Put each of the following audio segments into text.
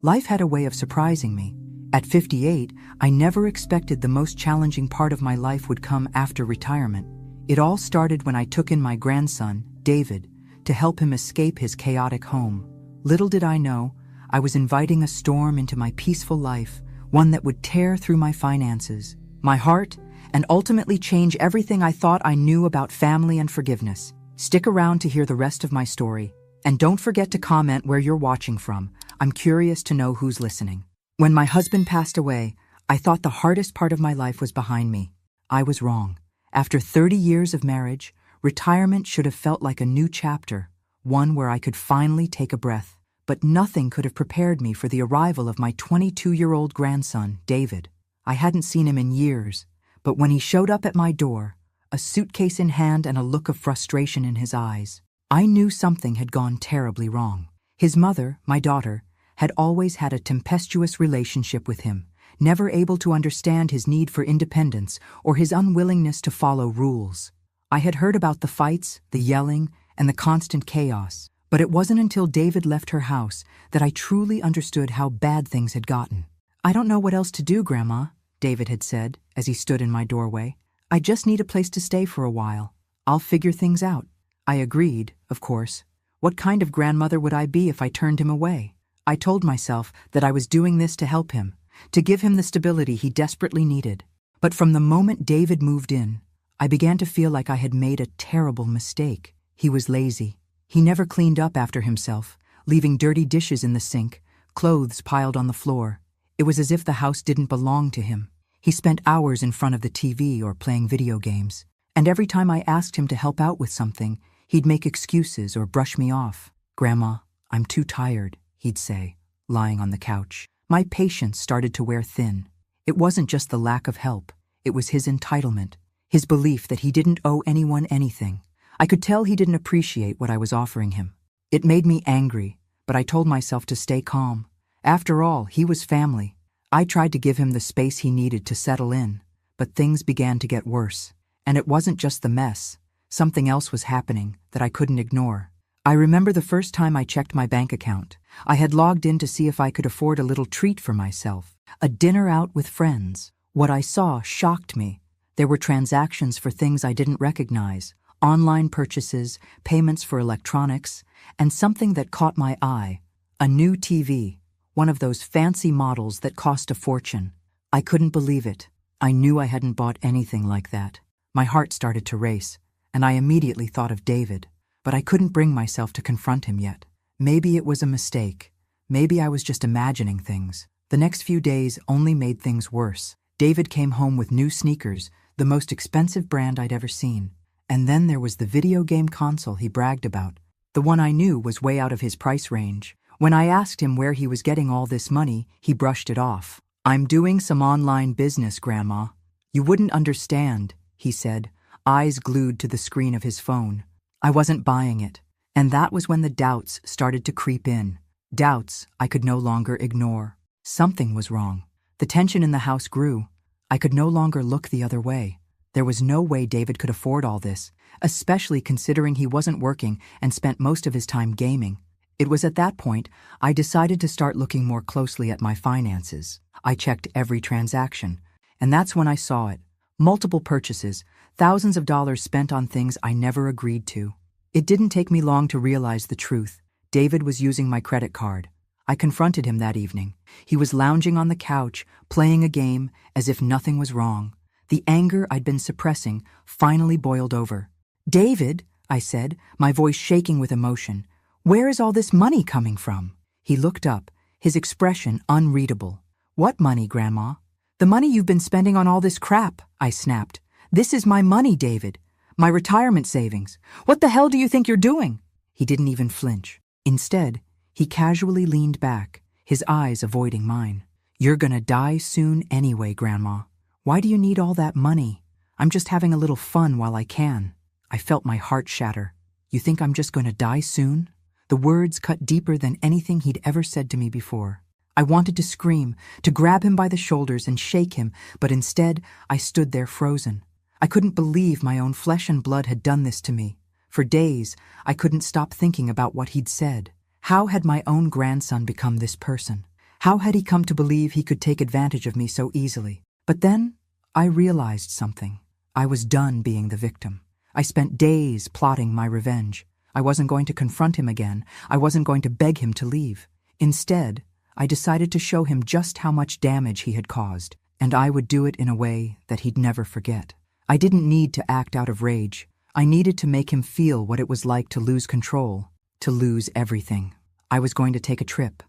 Life had a way of surprising me. At 58, I never expected the most challenging part of my life would come after retirement. It all started when I took in my grandson, David, to help him escape his chaotic home. Little did I know, I was inviting a storm into my peaceful life, one that would tear through my finances, my heart, and ultimately change everything I thought I knew about family and forgiveness. Stick around to hear the rest of my story, and don't forget to comment where you're watching from. I'm curious to know who's listening. When my husband passed away, I thought the hardest part of my life was behind me. I was wrong. After 30 years of marriage, retirement should have felt like a new chapter, one where I could finally take a breath. But nothing could have prepared me for the arrival of my 22-year-old grandson, David. I hadn't seen him in years, but when he showed up at my door, a suitcase in hand and a look of frustration in his eyes, I knew something had gone terribly wrong. His mother, my daughter, had always had a tempestuous relationship with him, never able to understand his need for independence or his unwillingness to follow rules. I had heard about the fights, the yelling, and the constant chaos, but it wasn't until David left her house that I truly understood how bad things had gotten. "I don't know what else to do, Grandma," David had said as he stood in my doorway. "I just need a place to stay for a while. I'll figure things out." I agreed, of course. What kind of grandmother would I be if I turned him away? I told myself that I was doing this to help him, to give him the stability he desperately needed. But from the moment David moved in, I began to feel like I had made a terrible mistake. He was lazy. He never cleaned up after himself, leaving dirty dishes in the sink, clothes piled on the floor. It was as if the house didn't belong to him. He spent hours in front of the TV or playing video games, and every time I asked him to help out with something, he'd make excuses or brush me off. "Grandma, I'm too tired," he'd say, lying on the couch. My patience started to wear thin. It wasn't just the lack of help. It was his entitlement, his belief that he didn't owe anyone anything. I could tell he didn't appreciate what I was offering him. It made me angry, but I told myself to stay calm. After all, he was family. I tried to give him the space he needed to settle in, but things began to get worse. And it wasn't just the mess. Something else was happening that I couldn't ignore. I remember the first time I checked my bank account. I had logged in to see if I could afford a little treat for myself, a dinner out with friends. What I saw shocked me. There were transactions for things I didn't recognize, online purchases, payments for electronics, and something that caught my eye, a new TV, one of those fancy models that cost a fortune. I couldn't believe it. I knew I hadn't bought anything like that. My heart started to race, and I immediately thought of David. But I couldn't bring myself to confront him yet. Maybe it was a mistake. Maybe I was just imagining things. The next few days only made things worse. David came home with new sneakers, the most expensive brand I'd ever seen. And then there was the video game console he bragged about. The one I knew was way out of his price range. When I asked him where he was getting all this money, he brushed it off. "I'm doing some online business, Grandma." "You wouldn't understand," he said, eyes glued to the screen of his phone. I wasn't buying it, and that was when the doubts started to creep in. Doubts I could no longer ignore. Something was wrong. The tension in the house grew. I could no longer look the other way. There was no way David could afford all this, especially considering he wasn't working and spent most of his time gaming. It was at that point I decided to start looking more closely at my finances. I checked every transaction, and that's when I saw it. Multiple purchases, thousands of dollars spent on things I never agreed to. It didn't take me long to realize the truth. David was using my credit card. I confronted him that evening. He was lounging on the couch, playing a game as if nothing was wrong. The anger I'd been suppressing finally boiled over. "David," I said, my voice shaking with emotion, "where is all this money coming from?" He looked up, his expression unreadable. "What money, Grandma?" "The money you've been spending on all this crap," I snapped. "This is my money, David. My retirement savings. What the hell do you think you're doing?" He didn't even flinch. Instead, he casually leaned back, his eyes avoiding mine. "You're gonna die soon anyway, Grandma. Why do you need all that money? I'm just having a little fun while I can." I felt my heart shatter. "You think I'm just gonna die soon?" The words cut deeper than anything he'd ever said to me before. I wanted to scream, to grab him by the shoulders and shake him, but instead I stood there frozen. I couldn't believe my own flesh and blood had done this to me. For days, I couldn't stop thinking about what he'd said. How had my own grandson become this person? How had he come to believe he could take advantage of me so easily? But then, I realized something. I was done being the victim. I spent days plotting my revenge. I wasn't going to confront him again. I wasn't going to beg him to leave. Instead, I decided to show him just how much damage he had caused, and I would do it in a way that he'd never forget. I didn't need to act out of rage. I needed to make him feel what it was like to lose control, to lose everything. I was going to take a trip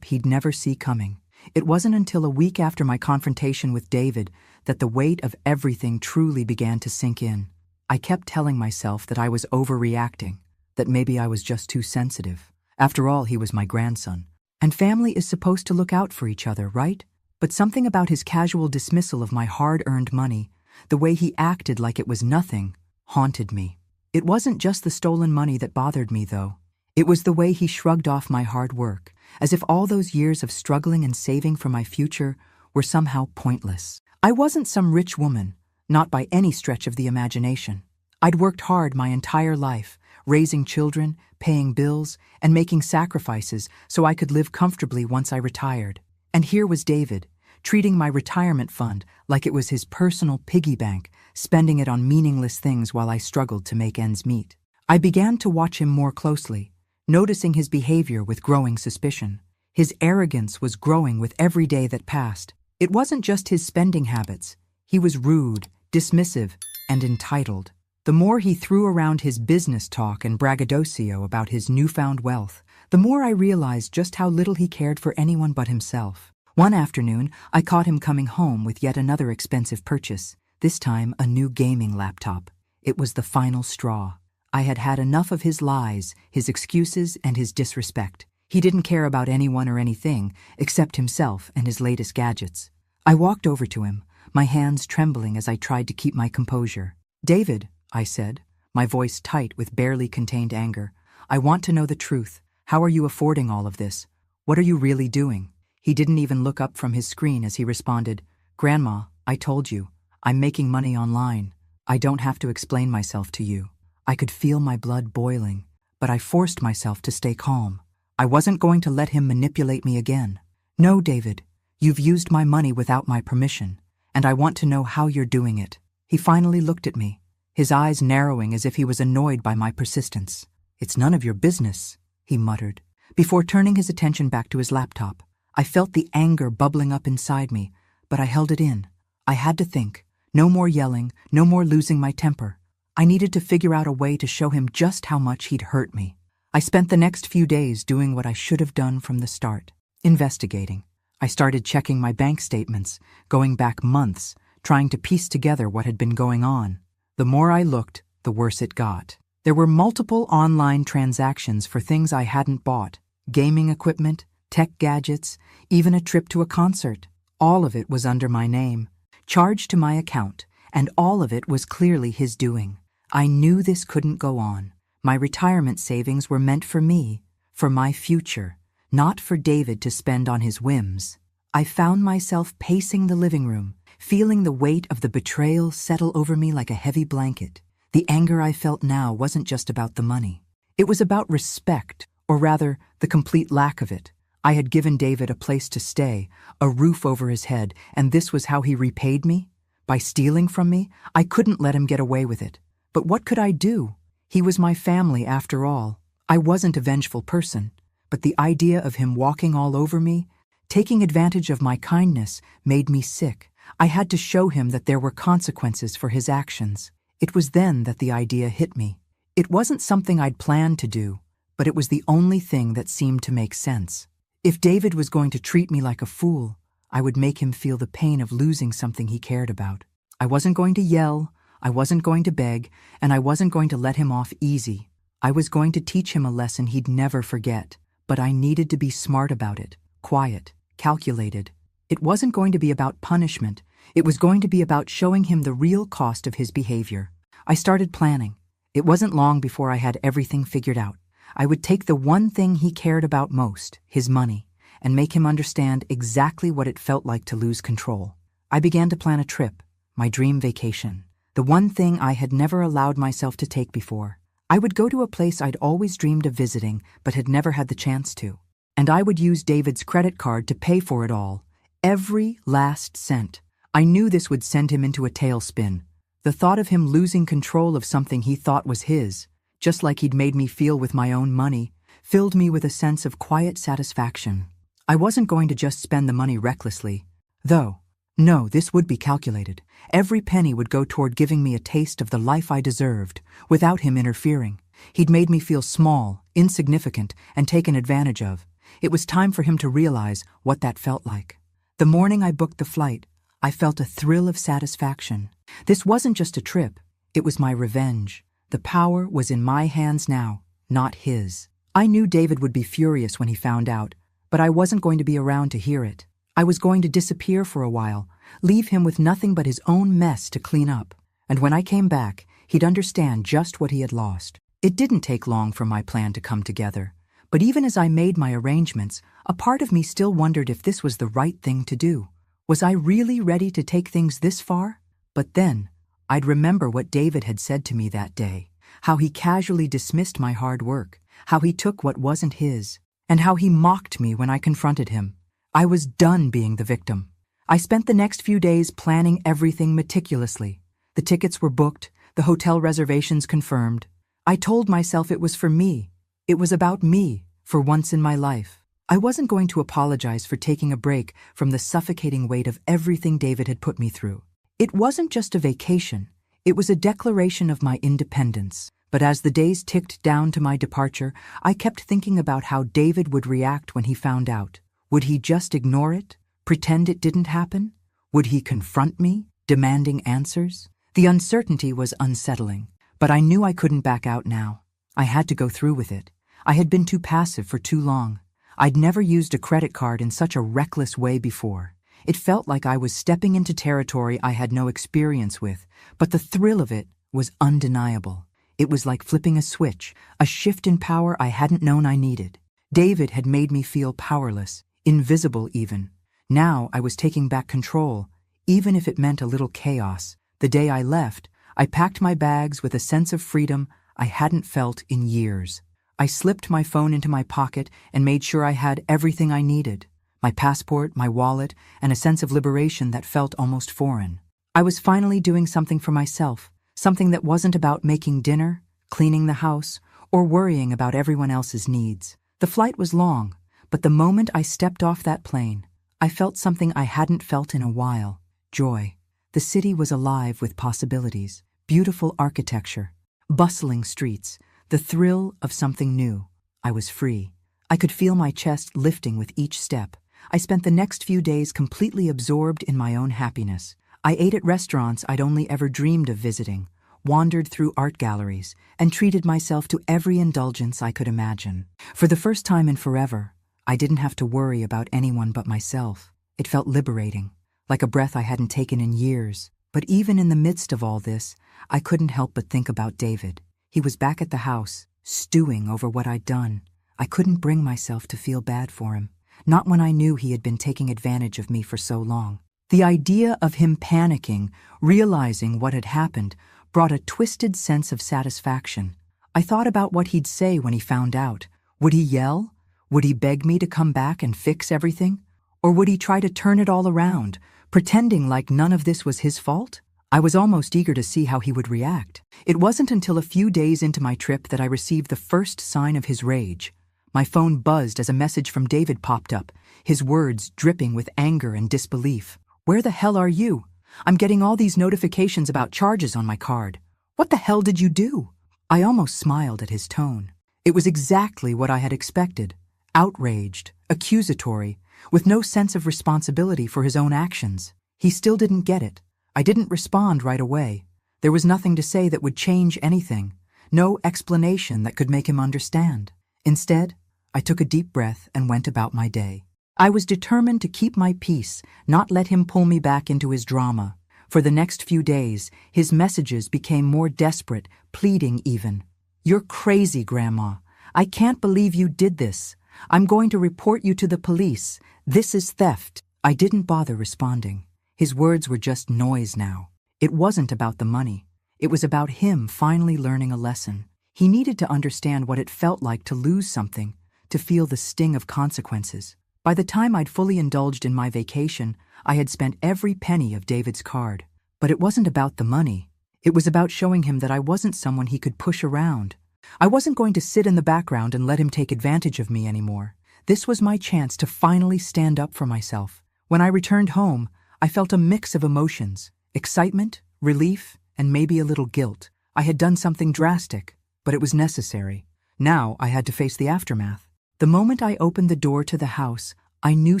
he'd never see coming. It wasn't until a week after my confrontation with David that the weight of everything truly began to sink in. I kept telling myself that I was overreacting, that maybe I was just too sensitive. After all, he was my grandson. And family is supposed to look out for each other, right? But something about his casual dismissal of my hard-earned money, the way he acted like it was nothing, haunted me. It wasn't just the stolen money that bothered me, though. It was the way he shrugged off my hard work, as if all those years of struggling and saving for my future were somehow pointless. I wasn't some rich woman, not by any stretch of the imagination. I'd worked hard my entire life, raising children, paying bills, and making sacrifices so I could live comfortably once I retired. And here was David, treating my retirement fund like it was his personal piggy bank, spending it on meaningless things while I struggled to make ends meet. I began to watch him more closely, noticing his behavior with growing suspicion. His arrogance was growing with every day that passed. It wasn't just his spending habits. He was rude, dismissive, and entitled. The more he threw around his business talk and braggadocio about his newfound wealth, the more I realized just how little he cared for anyone but himself. One afternoon, I caught him coming home with yet another expensive purchase, this time a new gaming laptop. It was the final straw. I had had enough of his lies, his excuses, and his disrespect. He didn't care about anyone or anything except himself and his latest gadgets. I walked over to him, my hands trembling as I tried to keep my composure. "David," I said, my voice tight with barely contained anger, "I want to know the truth. How are you affording all of this? What are you really doing?" He didn't even look up from his screen as he responded, "Grandma, I told you. I'm making money online. I don't have to explain myself to you." I could feel my blood boiling, but I forced myself to stay calm. I wasn't going to let him manipulate me again. "No, David, you've used my money without my permission, and I want to know how you're doing it." He finally looked at me, his eyes narrowing as if he was annoyed by my persistence. "It's none of your business," he muttered, before turning his attention back to his laptop. I felt the anger bubbling up inside me, but I held it in. I had to think. No more yelling, no more losing my temper. I needed to figure out a way to show him just how much he'd hurt me. I spent the next few days doing what I should have done from the start, investigating. I started checking my bank statements, going back months, trying to piece together what had been going on. The more I looked, the worse it got. There were multiple online transactions for things I hadn't bought, gaming equipment, tech gadgets, even a trip to a concert. All of it was under my name, charged to my account, and all of it was clearly his doing. I knew this couldn't go on. My retirement savings were meant for me, for my future, not for David to spend on his whims. I found myself pacing the living room, feeling the weight of the betrayal settle over me like a heavy blanket. The anger I felt now wasn't just about the money. It was about respect, or rather, the complete lack of it. I had given David a place to stay, a roof over his head, and this was how he repaid me? By stealing from me? I couldn't let him get away with it. But what could I do? He was my family after all. I wasn't a vengeful person, but the idea of him walking all over me, taking advantage of my kindness, made me sick. I had to show him that there were consequences for his actions. It was then that the idea hit me. It wasn't something I'd planned to do, but it was the only thing that seemed to make sense. If David was going to treat me like a fool, I would make him feel the pain of losing something he cared about. I wasn't going to yell, I wasn't going to beg, and I wasn't going to let him off easy. I was going to teach him a lesson he'd never forget, but I needed to be smart about it, quiet, calculated. It wasn't going to be about punishment. It was going to be about showing him the real cost of his behavior. I started planning. It wasn't long before I had everything figured out. I would take the one thing he cared about most, his money, and make him understand exactly what it felt like to lose control. I began to plan a trip, my dream vacation. The one thing I had never allowed myself to take before. I would go to a place I'd always dreamed of visiting, but had never had the chance to. And I would use David's credit card to pay for it all. Every last cent. I knew this would send him into a tailspin. The thought of him losing control of something he thought was his, just like he'd made me feel with my own money, filled me with a sense of quiet satisfaction. I wasn't going to just spend the money recklessly. Though, no, this would be calculated. Every penny would go toward giving me a taste of the life I deserved, without him interfering. He'd made me feel small, insignificant, and taken advantage of. It was time for him to realize what that felt like. The morning I booked the flight, I felt a thrill of satisfaction. This wasn't just a trip, it was my revenge. The power was in my hands now, not his. I knew David would be furious when he found out, but I wasn't going to be around to hear it. I was going to disappear for a while, leave him with nothing but his own mess to clean up. And when I came back, he'd understand just what he had lost. It didn't take long for my plan to come together. But even as I made my arrangements, a part of me still wondered if this was the right thing to do. Was I really ready to take things this far? But then, I'd remember what David had said to me that day, how he casually dismissed my hard work, how he took what wasn't his, and how he mocked me when I confronted him. I was done being the victim. I spent the next few days planning everything meticulously. The tickets were booked, the hotel reservations confirmed. I told myself it was for me. It was about me, for once in my life. I wasn't going to apologize for taking a break from the suffocating weight of everything David had put me through. It wasn't just a vacation. It was a declaration of my independence. But as the days ticked down to my departure, I kept thinking about how David would react when he found out. Would he just ignore it? Pretend it didn't happen? Would he confront me, demanding answers? The uncertainty was unsettling, but I knew I couldn't back out now. I had to go through with it. I had been too passive for too long. I'd never used a credit card in such a reckless way before. It felt like I was stepping into territory I had no experience with, but the thrill of it was undeniable. It was like flipping a switch, a shift in power I hadn't known I needed. David had made me feel powerless, invisible even. Now I was taking back control, even if it meant a little chaos. The day I left, I packed my bags with a sense of freedom I hadn't felt in years. I slipped my phone into my pocket and made sure I had everything I needed. My passport, my wallet, and a sense of liberation that felt almost foreign. I was finally doing something for myself, something that wasn't about making dinner, cleaning the house, or worrying about everyone else's needs. The flight was long, but the moment I stepped off that plane, I felt something I hadn't felt in a while: joy. The city was alive with possibilities, beautiful architecture, bustling streets, the thrill of something new. I was free. I could feel my chest lifting with each step. I spent the next few days completely absorbed in my own happiness. I ate at restaurants I'd only ever dreamed of visiting, wandered through art galleries, and treated myself to every indulgence I could imagine. For the first time in forever, I didn't have to worry about anyone but myself. It felt liberating, like a breath I hadn't taken in years. But even in the midst of all this, I couldn't help but think about David. He was back at the house, stewing over what I'd done. I couldn't bring myself to feel bad for him, not when I knew he had been taking advantage of me for so long. The idea of him panicking, realizing what had happened, brought a twisted sense of satisfaction. I thought about what he'd say when he found out. Would he yell? Would he beg me to come back and fix everything? Or would he try to turn it all around, pretending like none of this was his fault? I was almost eager to see how he would react. It wasn't until a few days into my trip that I received the first sign of his rage. My phone buzzed as a message from David popped up, his words dripping with anger and disbelief. "Where the hell are you? I'm getting all these notifications about charges on my card. What the hell did you do?" I almost smiled at his tone. It was exactly what I had expected. Outraged, accusatory, with no sense of responsibility for his own actions. He still didn't get it. I didn't respond right away. There was nothing to say that would change anything, no explanation that could make him understand. Instead, I took a deep breath and went about my day. I was determined to keep my peace, not let him pull me back into his drama. For the next few days, his messages became more desperate, pleading even. "You're crazy, Grandma. I can't believe you did this. I'm going to report you to the police. This is theft." I didn't bother responding. His words were just noise now. It wasn't about the money. It was about him finally learning a lesson. He needed to understand what it felt like to lose something, to feel the sting of consequences. By the time I'd fully indulged in my vacation, I had spent every penny of David's card. But it wasn't about the money. It was about showing him that I wasn't someone he could push around. I wasn't going to sit in the background and let him take advantage of me anymore. This was my chance to finally stand up for myself. When I returned home, I felt a mix of emotions: excitement, relief, and maybe a little guilt. I had done something drastic, but it was necessary. Now I had to face the aftermath. The moment I opened the door to the house, I knew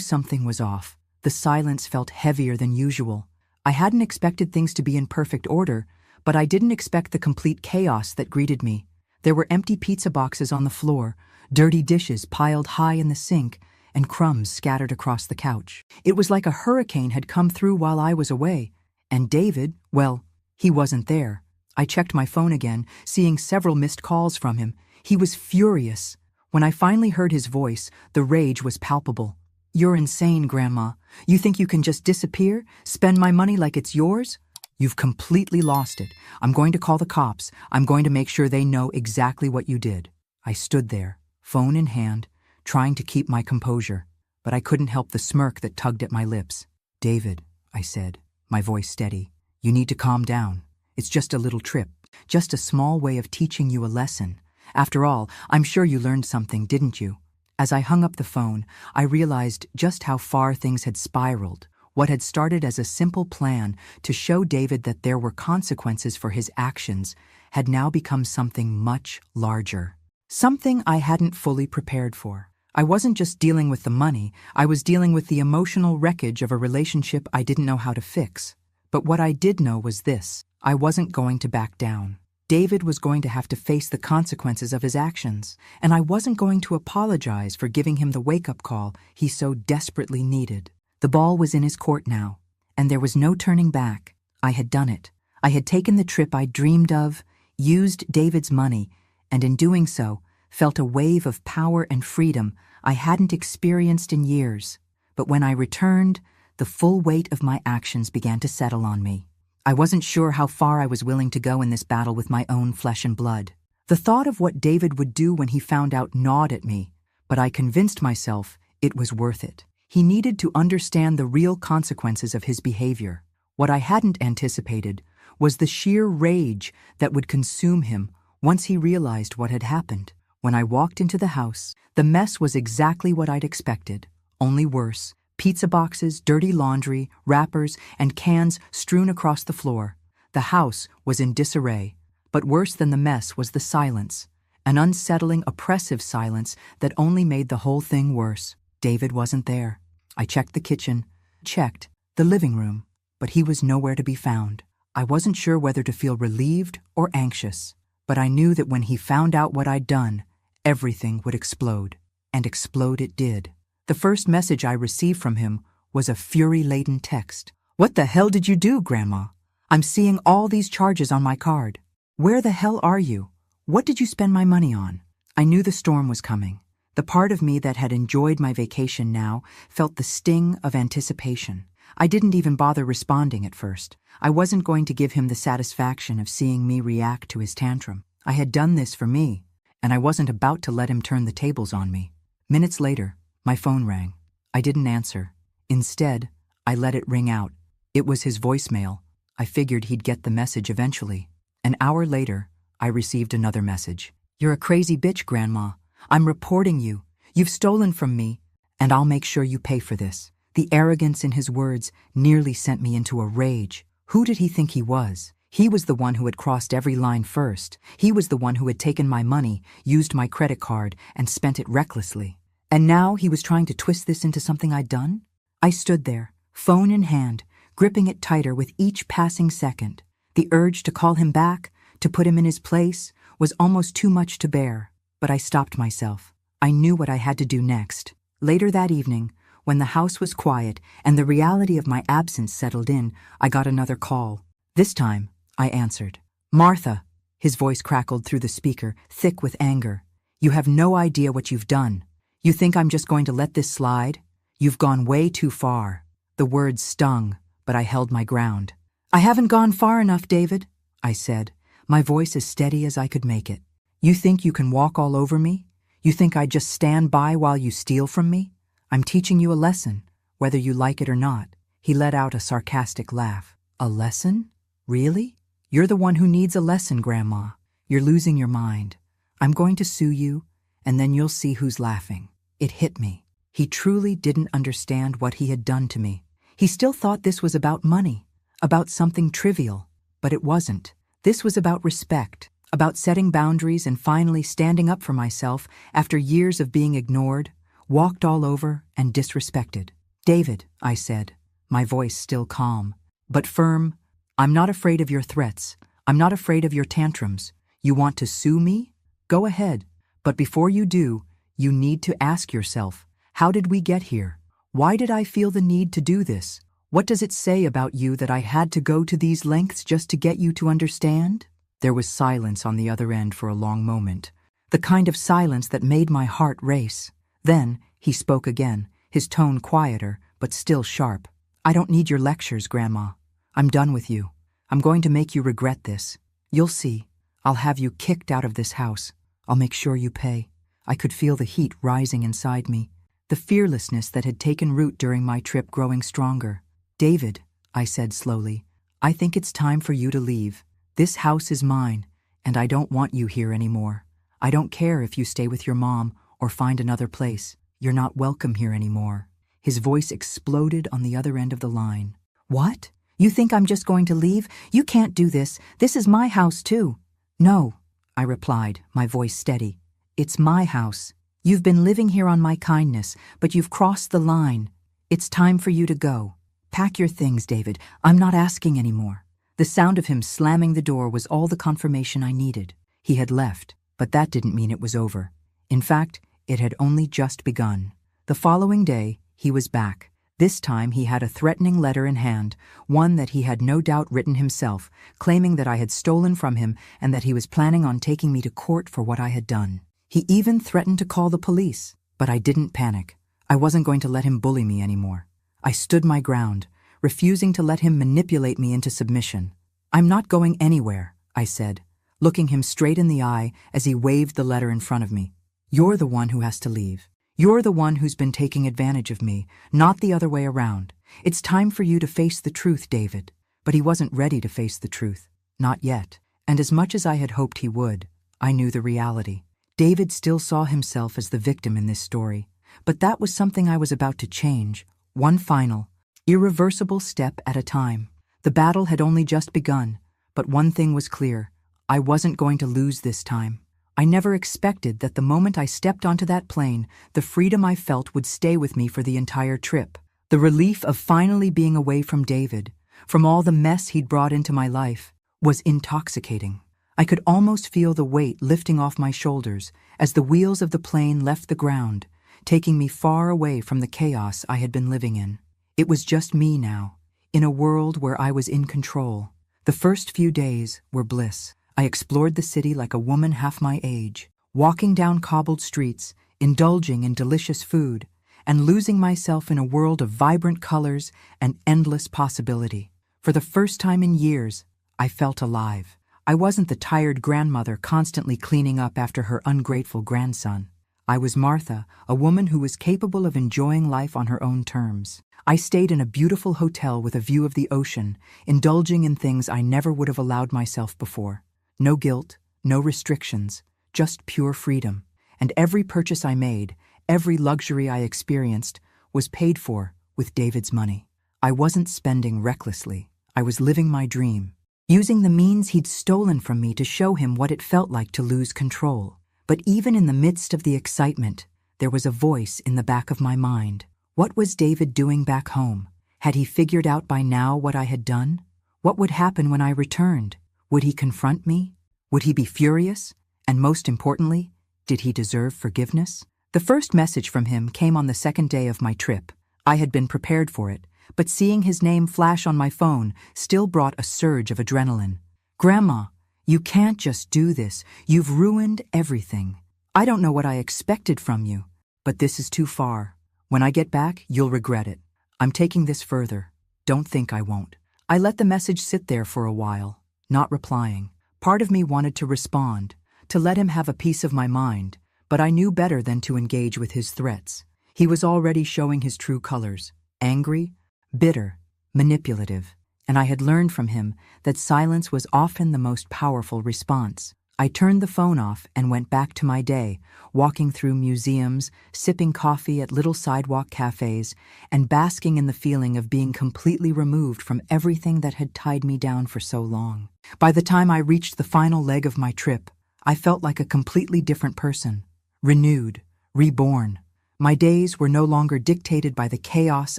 something was off. The silence felt heavier than usual. I hadn't expected things to be in perfect order, but I didn't expect the complete chaos that greeted me. There were empty pizza boxes on the floor, dirty dishes piled high in the sink, and crumbs scattered across the couch. It was like a hurricane had come through while I was away. And David, well, he wasn't there. I checked my phone again, seeing several missed calls from him. He was furious. When I finally heard his voice, the rage was palpable. "You're insane, Grandma. You think you can just disappear, spend my money like it's yours? You've completely lost it. I'm going to call the cops. I'm going to make sure they know exactly what you did." I stood there, phone in hand, trying to keep my composure, but I couldn't help the smirk that tugged at my lips. "David," I said, my voice steady, "you need to calm down. It's just a little trip, just a small way of teaching you a lesson. After all, I'm sure you learned something, didn't you?" As I hung up the phone, I realized just how far things had spiraled. What had started as a simple plan to show David that there were consequences for his actions had now become something much larger. Something I hadn't fully prepared for. I wasn't just dealing with the money, I was dealing with the emotional wreckage of a relationship I didn't know how to fix. But what I did know was this: I wasn't going to back down. David was going to have to face the consequences of his actions, and I wasn't going to apologize for giving him the wake-up call he so desperately needed. The ball was in his court now, and there was no turning back. I had done it. I had taken the trip I dreamed of, used David's money, and in doing so, felt a wave of power and freedom I hadn't experienced in years. But when I returned, the full weight of my actions began to settle on me. I wasn't sure how far I was willing to go in this battle with my own flesh and blood. The thought of what David would do when he found out gnawed at me, but I convinced myself it was worth it. He needed to understand the real consequences of his behavior. What I hadn't anticipated was the sheer rage that would consume him once he realized what had happened. When I walked into the house, the mess was exactly what I'd expected, only worse. Pizza boxes, dirty laundry, wrappers, and cans strewn across the floor. The house was in disarray, but worse than the mess was the silence, an unsettling, oppressive silence that only made the whole thing worse. David wasn't there. I checked the kitchen, checked the living room, but he was nowhere to be found. I wasn't sure whether to feel relieved or anxious, but I knew that when he found out what I'd done, everything would explode, and explode it did. The first message I received from him was a fury-laden text. "What the hell did you do, Grandma? I'm seeing all these charges on my card. Where the hell are you? What did you spend my money on?" I knew the storm was coming. The part of me that had enjoyed my vacation now felt the sting of anticipation. I didn't even bother responding at first. I wasn't going to give him the satisfaction of seeing me react to his tantrum. I had done this for me, and I wasn't about to let him turn the tables on me. Minutes later, my phone rang. I didn't answer. Instead, I let it ring out. It was his voicemail. I figured he'd get the message eventually. An hour later, I received another message. "You're a crazy bitch, Grandma. I'm reporting you. You've stolen from me, and I'll make sure you pay for this." The arrogance in his words nearly sent me into a rage. Who did he think he was? He was the one who had crossed every line first. He was the one who had taken my money, used my credit card, and spent it recklessly. And now he was trying to twist this into something I'd done? I stood there, phone in hand, gripping it tighter with each passing second. The urge to call him back, to put him in his place, was almost too much to bear. But I stopped myself. I knew what I had to do next. Later that evening, when the house was quiet and the reality of my absence settled in, I got another call. This time, I answered. "Martha," his voice crackled through the speaker, thick with anger. "You have no idea what you've done. You think I'm just going to let this slide? You've gone way too far." The words stung, but I held my ground. "I haven't gone far enough, David," I said, my voice as steady as I could make it. "You think you can walk all over me? You think I'd just stand by while you steal from me? I'm teaching you a lesson, whether you like it or not." He let out a sarcastic laugh. "A lesson? Really? You're the one who needs a lesson, Grandma. You're losing your mind. I'm going to sue you, and then you'll see who's laughing." It hit me. He truly didn't understand what he had done to me. He still thought this was about money, about something trivial, but it wasn't. This was about respect, about setting boundaries and finally standing up for myself after years of being ignored, walked all over, and disrespected. "David," I said, my voice still calm, but firm, "I'm not afraid of your threats. I'm not afraid of your tantrums. You want to sue me? Go ahead. But before you do, you need to ask yourself, how did we get here? Why did I feel the need to do this? What does it say about you that I had to go to these lengths just to get you to understand?" There was silence on the other end for a long moment, the kind of silence that made my heart race. Then he spoke again, his tone quieter, but still sharp. "I don't need your lectures, Grandma. I'm done with you. I'm going to make you regret this. You'll see. I'll have you kicked out of this house. I'll make sure you pay." I could feel the heat rising inside me, the fearlessness that had taken root during my trip growing stronger. "David," I said slowly, "I think it's time for you to leave. This house is mine, and I don't want you here anymore. I don't care if you stay with your mom or find another place. You're not welcome here anymore." His voice exploded on the other end of the line. "What? You think I'm just going to leave? You can't do this. This is my house too." "No," I replied, my voice steady. "It's my house. You've been living here on my kindness, but you've crossed the line. It's time for you to go. Pack your things, David. I'm not asking anymore." The sound of him slamming the door was all the confirmation I needed. He had left, but that didn't mean it was over. In fact, it had only just begun. The following day, he was back. This time he had a threatening letter in hand, one that he had no doubt written himself, claiming that I had stolen from him and that he was planning on taking me to court for what I had done. He even threatened to call the police, but I didn't panic. I wasn't going to let him bully me anymore. I stood my ground, refusing to let him manipulate me into submission. "I'm not going anywhere," I said, looking him straight in the eye as he waved the letter in front of me. "You're the one who has to leave. You're the one who's been taking advantage of me, not the other way around. It's time for you to face the truth, David." But he wasn't ready to face the truth. Not yet. And as much as I had hoped he would, I knew the reality. David still saw himself as the victim in this story. But that was something I was about to change. One final, irreversible step at a time. The battle had only just begun, but one thing was clear. I wasn't going to lose this time. I never expected that the moment I stepped onto that plane, the freedom I felt would stay with me for the entire trip. The relief of finally being away from David, from all the mess he'd brought into my life, was intoxicating. I could almost feel the weight lifting off my shoulders as the wheels of the plane left the ground, taking me far away from the chaos I had been living in. It was just me now, in a world where I was in control. The first few days were bliss. I explored the city like a woman half my age, walking down cobbled streets, indulging in delicious food, and losing myself in a world of vibrant colors and endless possibility. For the first time in years, I felt alive. I wasn't the tired grandmother constantly cleaning up after her ungrateful grandson. I was Martha, a woman who was capable of enjoying life on her own terms. I stayed in a beautiful hotel with a view of the ocean, indulging in things I never would have allowed myself before. No guilt, no restrictions, just pure freedom. And every purchase I made, every luxury I experienced, was paid for with David's money. I wasn't spending recklessly. I was living my dream, using the means he'd stolen from me to show him what it felt like to lose control. But even in the midst of the excitement, there was a voice in the back of my mind. What was David doing back home? Had he figured out by now what I had done? What would happen when I returned? Would he confront me? Would he be furious? And most importantly, did he deserve forgiveness? The first message from him came on the second day of my trip. I had been prepared for it, but seeing his name flash on my phone still brought a surge of adrenaline. "Grandma, you can't just do this. You've ruined everything. I don't know what I expected from you, but this is too far. When I get back, you'll regret it. I'm taking this further. Don't think I won't." I let the message sit there for a while, not replying. Part of me wanted to respond, to let him have a piece of my mind, But I knew better than to engage with his threats. He was already showing his true colors: angry, bitter, manipulative. And I had learned from him that silence was often the most powerful response. I turned the phone off and went back to my day, walking through museums, sipping coffee at little sidewalk cafes, and basking in the feeling of being completely removed from everything that had tied me down for so long. By the time I reached the final leg of my trip, I felt like a completely different person, renewed, reborn. My days were no longer dictated by the chaos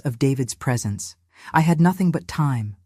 of David's presence. I had nothing but time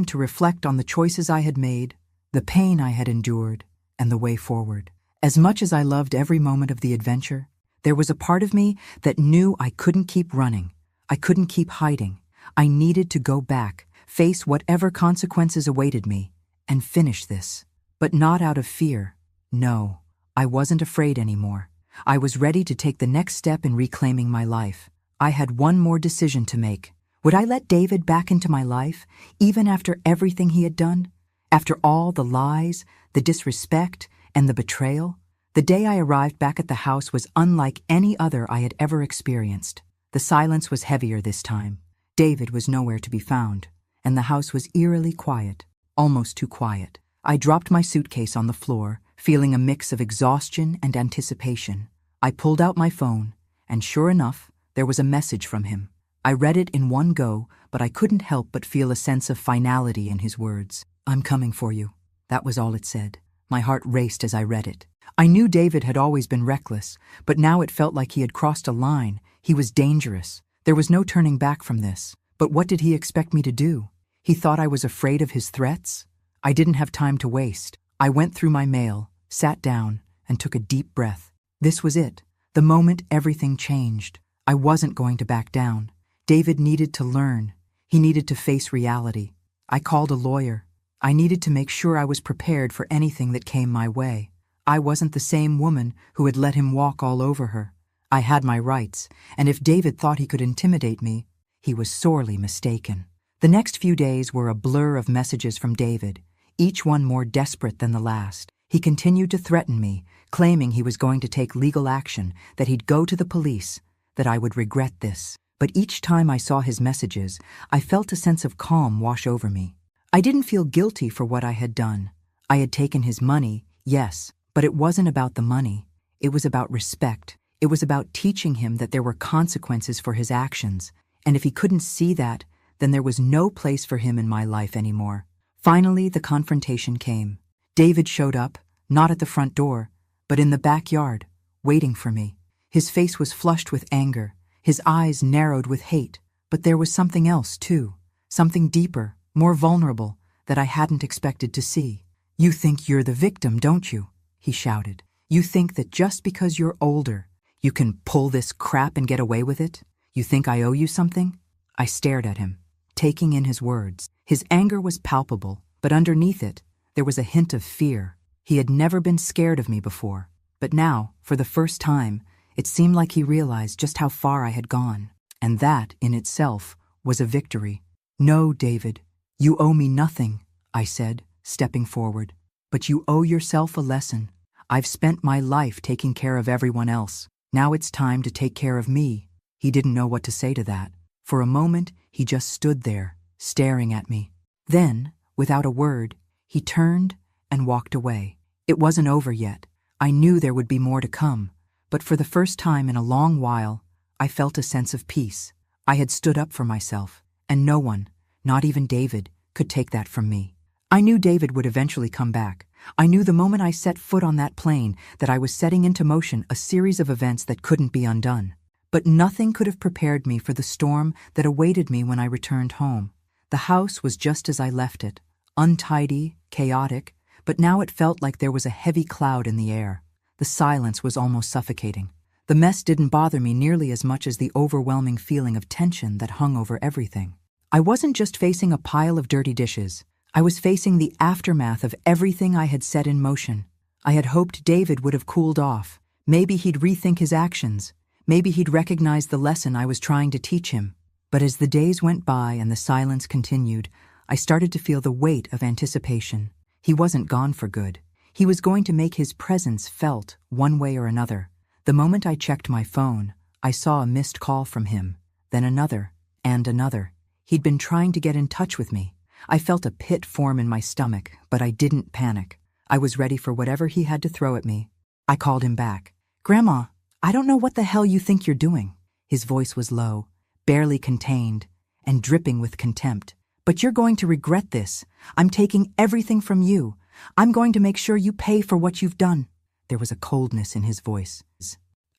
to reflect on the choices I had made, the pain I had endured, and the way forward. As much as I loved every moment of the adventure, there was a part of me that knew I couldn't keep running. I couldn't keep hiding. I needed to go back, face whatever consequences awaited me, and finish this. But not out of fear. No, I wasn't afraid anymore. I was ready to take the next step in reclaiming my life. I had one more decision to make. Would I let David back into my life, even after everything he had done? After all the lies, the disrespect, and the betrayal? The day I arrived back at the house was unlike any other I had ever experienced. The silence was heavier this time. David was nowhere to be found, and the house was eerily quiet, almost too quiet. I dropped my suitcase on the floor, feeling a mix of exhaustion and anticipation. I pulled out my phone, and sure enough, there was a message from him. I read it in one go, but I couldn't help but feel a sense of finality in his words. "I'm coming for you." That was all it said. My heart raced as I read it. I knew David had always been reckless, but now it felt like he had crossed a line. He was dangerous. There was no turning back from this. But what did he expect me to do? He thought I was afraid of his threats? I didn't have time to waste. I went through my mail, sat down, and took a deep breath. This was it. The moment everything changed. I wasn't going to back down. David needed to learn. He needed to face reality. I called a lawyer. I needed to make sure I was prepared for anything that came my way. I wasn't the same woman who had let him walk all over her. I had my rights, and if David thought he could intimidate me, he was sorely mistaken. The next few days were a blur of messages from David, each one more desperate than the last. He continued to threaten me, claiming he was going to take legal action, that he'd go to the police, that I would regret this. But each time I saw his messages, I felt a sense of calm wash over me. I didn't feel guilty for what I had done. I had taken his money, yes, but it wasn't about the money. It was about respect. It was about teaching him that there were consequences for his actions, and if he couldn't see that, then there was no place for him in my life anymore. Finally, the confrontation came. David showed up, not at the front door, but in the backyard, waiting for me. His face was flushed with anger, his eyes narrowed with hate, but there was something else, too, something deeper, more vulnerable, that I hadn't expected to see. "You think you're the victim, don't you?" he shouted. "You think that just because you're older, you can pull this crap and get away with it? You think I owe you something?" I stared at him, taking in his words. His anger was palpable, but underneath it, there was a hint of fear. He had never been scared of me before, but now, for the first time, it seemed like he realized just how far I had gone. And that, in itself, was a victory. "No, David, you owe me nothing," I said, stepping forward. "But you owe yourself a lesson. I've spent my life taking care of everyone else. Now it's time to take care of me." He didn't know what to say to that. For a moment, he just stood there, staring at me. Then, without a word, he turned and walked away. It wasn't over yet. I knew there would be more to come, but for the first time in a long while, I felt a sense of peace. I had stood up for myself, and no one, not even David, could take that from me. I knew David would eventually come back. I knew the moment I set foot on that plane that I was setting into motion a series of events that couldn't be undone. But nothing could have prepared me for the storm that awaited me when I returned home. The house was just as I left it, untidy, chaotic, but now it felt like there was a heavy cloud in the air. The silence was almost suffocating. The mess didn't bother me nearly as much as the overwhelming feeling of tension that hung over everything. I wasn't just facing a pile of dirty dishes. I was facing the aftermath of everything I had set in motion. I had hoped David would have cooled off. Maybe he'd rethink his actions. Maybe he'd recognize the lesson I was trying to teach him. But as the days went by and the silence continued, I started to feel the weight of anticipation. He wasn't gone for good. He was going to make his presence felt one way or another. The moment I checked my phone, I saw a missed call from him, then another, and another. He'd been trying to get in touch with me. I felt a pit form in my stomach, but I didn't panic. I was ready for whatever he had to throw at me. I called him back. "Grandma, I don't know what the hell you think you're doing." His voice was low, barely contained, and dripping with contempt. "But you're going to regret this. I'm taking everything from you. I'm going to make sure you pay for what you've done." There was a coldness in his voice,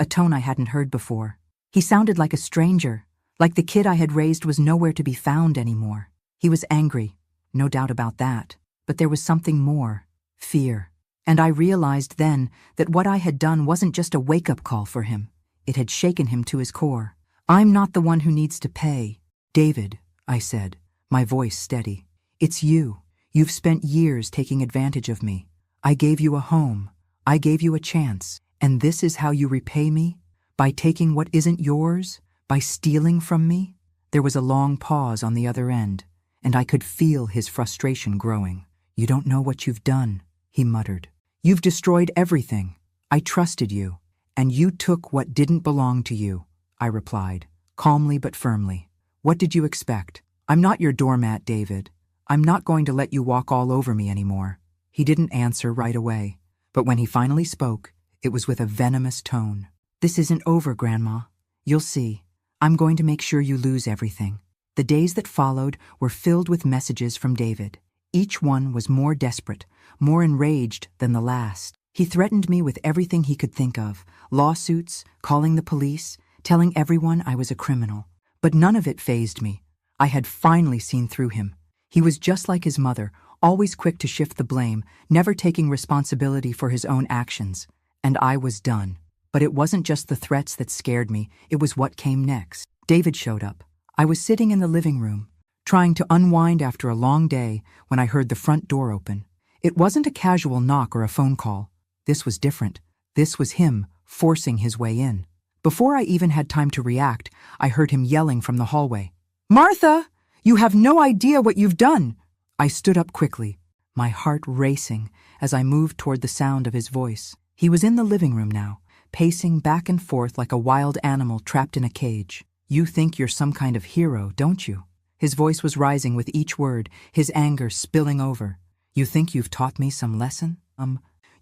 a tone I hadn't heard before. He sounded like a stranger, like the kid I had raised was nowhere to be found anymore. He was angry, no doubt about that, but there was something more, fear. And I realized then that what I had done wasn't just a wake-up call for him. It had shaken him to his core. "I'm not the one who needs to pay, David," I said, my voice steady. "It's you. You've spent years taking advantage of me. I gave you a home. I gave you a chance. And this is how you repay me? By taking what isn't yours? By stealing from me?" There was a long pause on the other end, and I could feel his frustration growing. "You don't know what you've done," he muttered. "You've destroyed everything. I trusted you, and you took what didn't belong to you," I replied, calmly but firmly. "What did you expect? I'm not your doormat, David. I'm not going to let you walk all over me anymore." He didn't answer right away, but when he finally spoke, it was with a venomous tone. "This isn't over, Grandma. You'll see. I'm going to make sure you lose everything." The days that followed were filled with messages from David. Each one was more desperate, more enraged than the last. He threatened me with everything he could think of: lawsuits, calling the police, telling everyone I was a criminal. But none of it fazed me. I had finally seen through him. He was just like his mother, always quick to shift the blame, never taking responsibility for his own actions. And I was done. But it wasn't just the threats that scared me, it was what came next. David showed up. I was sitting in the living room, trying to unwind after a long day, when I heard the front door open. It wasn't a casual knock or a phone call. This was different. This was him forcing his way in. Before I even had time to react, I heard him yelling from the hallway, "Martha, you have no idea what you've done!" I stood up quickly, my heart racing as I moved toward the sound of his voice. He was in the living room now, pacing back and forth like a wild animal trapped in a cage. "You think you're some kind of hero, don't you?" His voice was rising with each word, his anger spilling over. "You think you've taught me some lesson?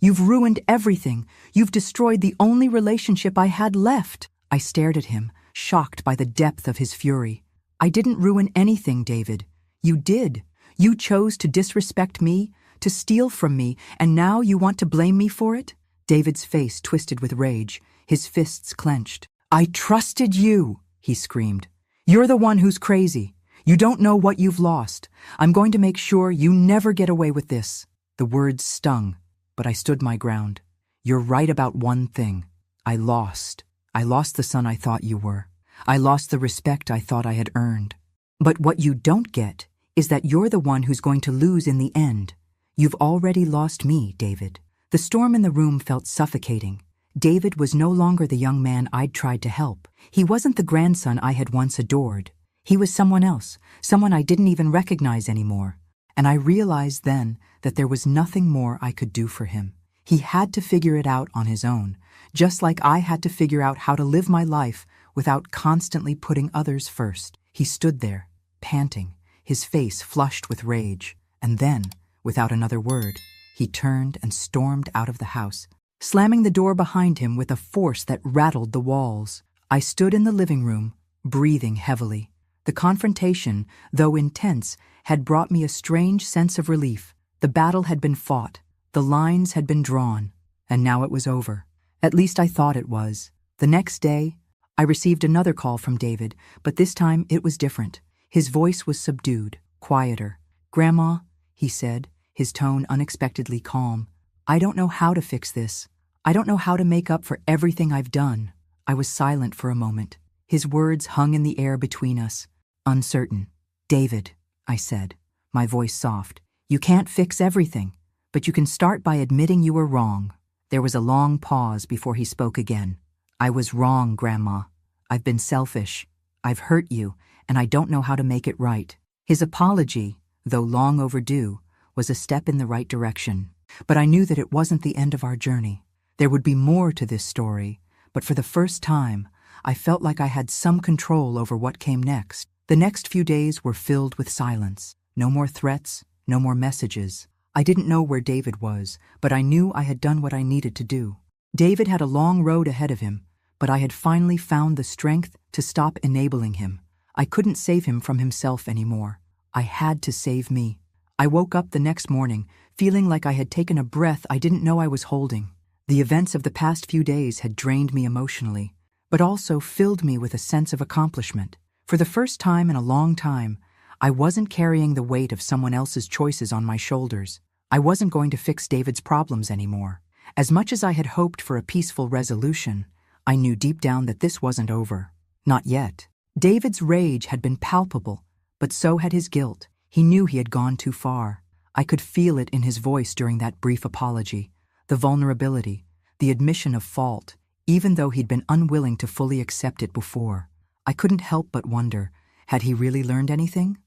You've ruined everything. You've destroyed the only relationship I had left." I stared at him, shocked by the depth of his fury. "I didn't ruin anything, David. You did. You chose to disrespect me, to steal from me, and now you want to blame me for it?" David's face twisted with rage, his fists clenched. "I trusted you," he screamed. "You're the one who's crazy. You don't know what you've lost. I'm going to make sure you never get away with this." The words stung, but I stood my ground. "You're right about one thing. I lost. I lost the son I thought you were. I lost the respect I thought I had earned. But what you don't get is that you're the one who's going to lose in the end. You've already lost me, David." The storm in the room felt suffocating. David was no longer the young man I'd tried to help. He wasn't the grandson I had once adored. He was someone else, someone I didn't even recognize anymore. And I realized then that there was nothing more I could do for him. He had to figure it out on his own, just like I had to figure out how to live my life without constantly putting others first. He stood there, panting, his face flushed with rage, and then, without another word, he turned and stormed out of the house, slamming the door behind him with a force that rattled the walls. I stood in the living room, breathing heavily. The confrontation, though intense, had brought me a strange sense of relief. The battle had been fought, the lines had been drawn, and now it was over. At least I thought it was. The next day, I received another call from David, but this time it was different. His voice was subdued, quieter. "Grandma," he said, his tone unexpectedly calm, "I don't know how to fix this. I don't know how to make up for everything I've done." I was silent for a moment. His words hung in the air between us, uncertain. "David," I said, my voice soft, "you can't fix everything, but you can start by admitting you were wrong." There was a long pause before he spoke again. "I was wrong, Grandma. I've been selfish. I've hurt you, and I don't know how to make it right." His apology, though long overdue, was a step in the right direction. But I knew that it wasn't the end of our journey. There would be more to this story, but for the first time, I felt like I had some control over what came next. The next few days were filled with silence. No more threats, no more messages. I didn't know where David was, but I knew I had done what I needed to do. David had a long road ahead of him, but I had finally found the strength to stop enabling him. I couldn't save him from himself anymore. I had to save me. I woke up the next morning, feeling like I had taken a breath I didn't know I was holding. The events of the past few days had drained me emotionally, but also filled me with a sense of accomplishment. For the first time in a long time, I wasn't carrying the weight of someone else's choices on my shoulders. I wasn't going to fix David's problems anymore. As much as I had hoped for a peaceful resolution, I knew deep down that this wasn't over. Not yet. David's rage had been palpable, but so had his guilt. He knew he had gone too far. I could feel it in his voice during that brief apology. The vulnerability, the admission of fault, even though he'd been unwilling to fully accept it before. I couldn't help but wonder, had he really learned anything?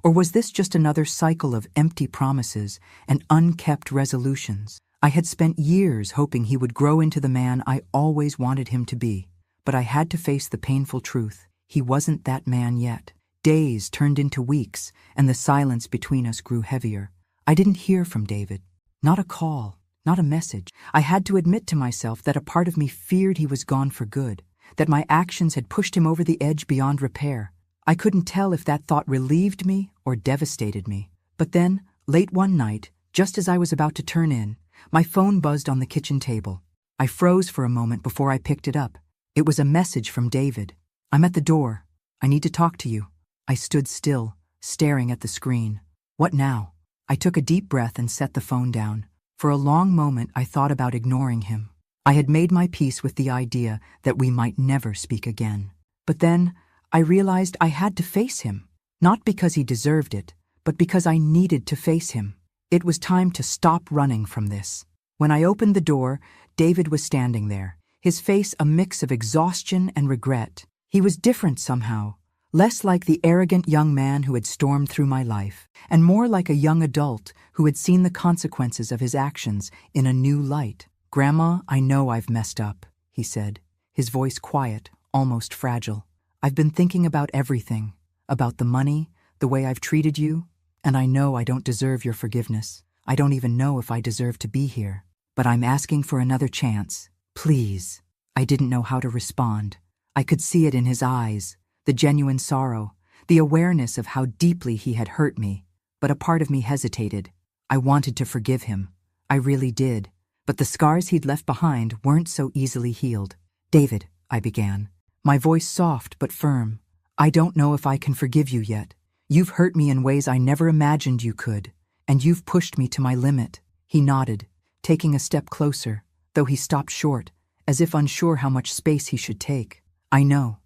Or was this just another cycle of empty promises and unkept resolutions? I had spent years hoping he would grow into the man I always wanted him to be, but I had to face the painful truth. He wasn't that man yet. Days turned into weeks, and the silence between us grew heavier. I didn't hear from David. Not a call, not a message. I had to admit to myself that a part of me feared he was gone for good, that my actions had pushed him over the edge beyond repair. I couldn't tell if that thought relieved me or devastated me. But then, late one night, just as I was about to turn in, my phone buzzed on the kitchen table. I froze for a moment before I picked it up. It was a message from David. "I'm at the door. I need to talk to you." I stood still, staring at the screen. What now? I took a deep breath and set the phone down. For a long moment, I thought about ignoring him. I had made my peace with the idea that we might never speak again. But then, I realized I had to face him. Not because he deserved it, but because I needed to face him. It was time to stop running from this. When I opened the door, David was standing there, his face a mix of exhaustion and regret. He was different somehow, less like the arrogant young man who had stormed through my life, and more like a young adult who had seen the consequences of his actions in a new light. "Grandma, I know I've messed up," he said, his voice quiet, almost fragile. "I've been thinking about everything, about the money, the way I've treated you, and I know I don't deserve your forgiveness. I don't even know if I deserve to be here. But I'm asking for another chance. Please." I didn't know how to respond. I could see it in his eyes, the genuine sorrow, the awareness of how deeply he had hurt me. But a part of me hesitated. I wanted to forgive him. I really did. But the scars he'd left behind weren't so easily healed. "David," I began, my voice soft but firm, "I don't know if I can forgive you yet. You've hurt me in ways I never imagined you could, and you've pushed me to my limit." He nodded, taking a step closer, though he stopped short, as if unsure how much space he should take. I know,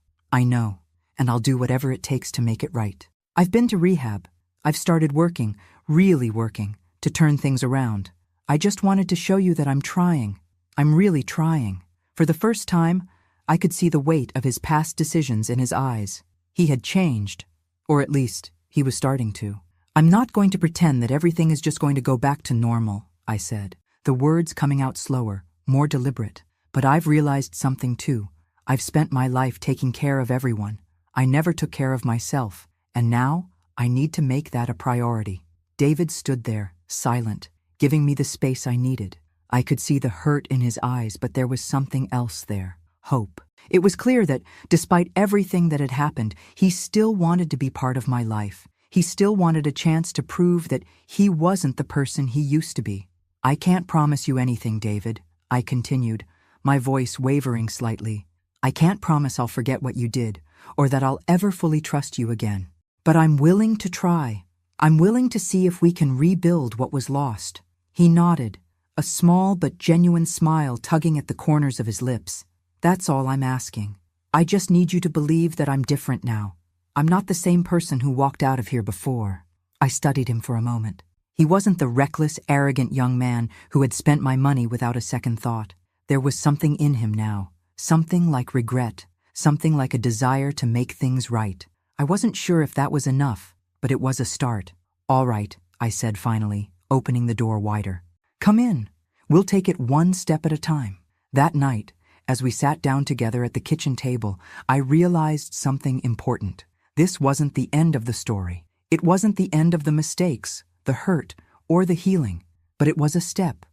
and I'll do whatever it takes to make it right. I've been to rehab. I've started working, really working, to turn things around. I just wanted to show you that I'm trying. I'm really trying." For the first time, I could see the weight of his past decisions in his eyes. He had changed, or at least, he was starting to. "I'm not going to pretend that everything is just going to go back to normal," I said, the words coming out slower, more deliberate. "But I've realized something too. I've spent my life taking care of everyone. I never took care of myself, and now I need to make that a priority." David stood there, silent, giving me the space I needed. I could see the hurt in his eyes, but there was something else there. Hope. It was clear that, despite everything that had happened, he still wanted to be part of my life. He still wanted a chance to prove that he wasn't the person he used to be. "I can't promise you anything, David," I continued, my voice wavering slightly. "I can't promise I'll forget what you did, or that I'll ever fully trust you again. But I'm willing to try. I'm willing to see if we can rebuild what was lost." He nodded, a small but genuine smile tugging at the corners of his lips. "That's all I'm asking. I just need you to believe that I'm different now. I'm not the same person who walked out of here before." I studied him for a moment. He wasn't the reckless, arrogant young man who had spent my money without a second thought. There was something in him now, something like regret, something like a desire to make things right. I wasn't sure if that was enough, but it was a start. "All right," I said finally, opening the door wider. "Come in. We'll take it one step at a time." That night, As we sat down together at the kitchen table, I realized something important. This wasn't the end of the story. It wasn't the end of the mistakes, the hurt, or the healing, but it was a step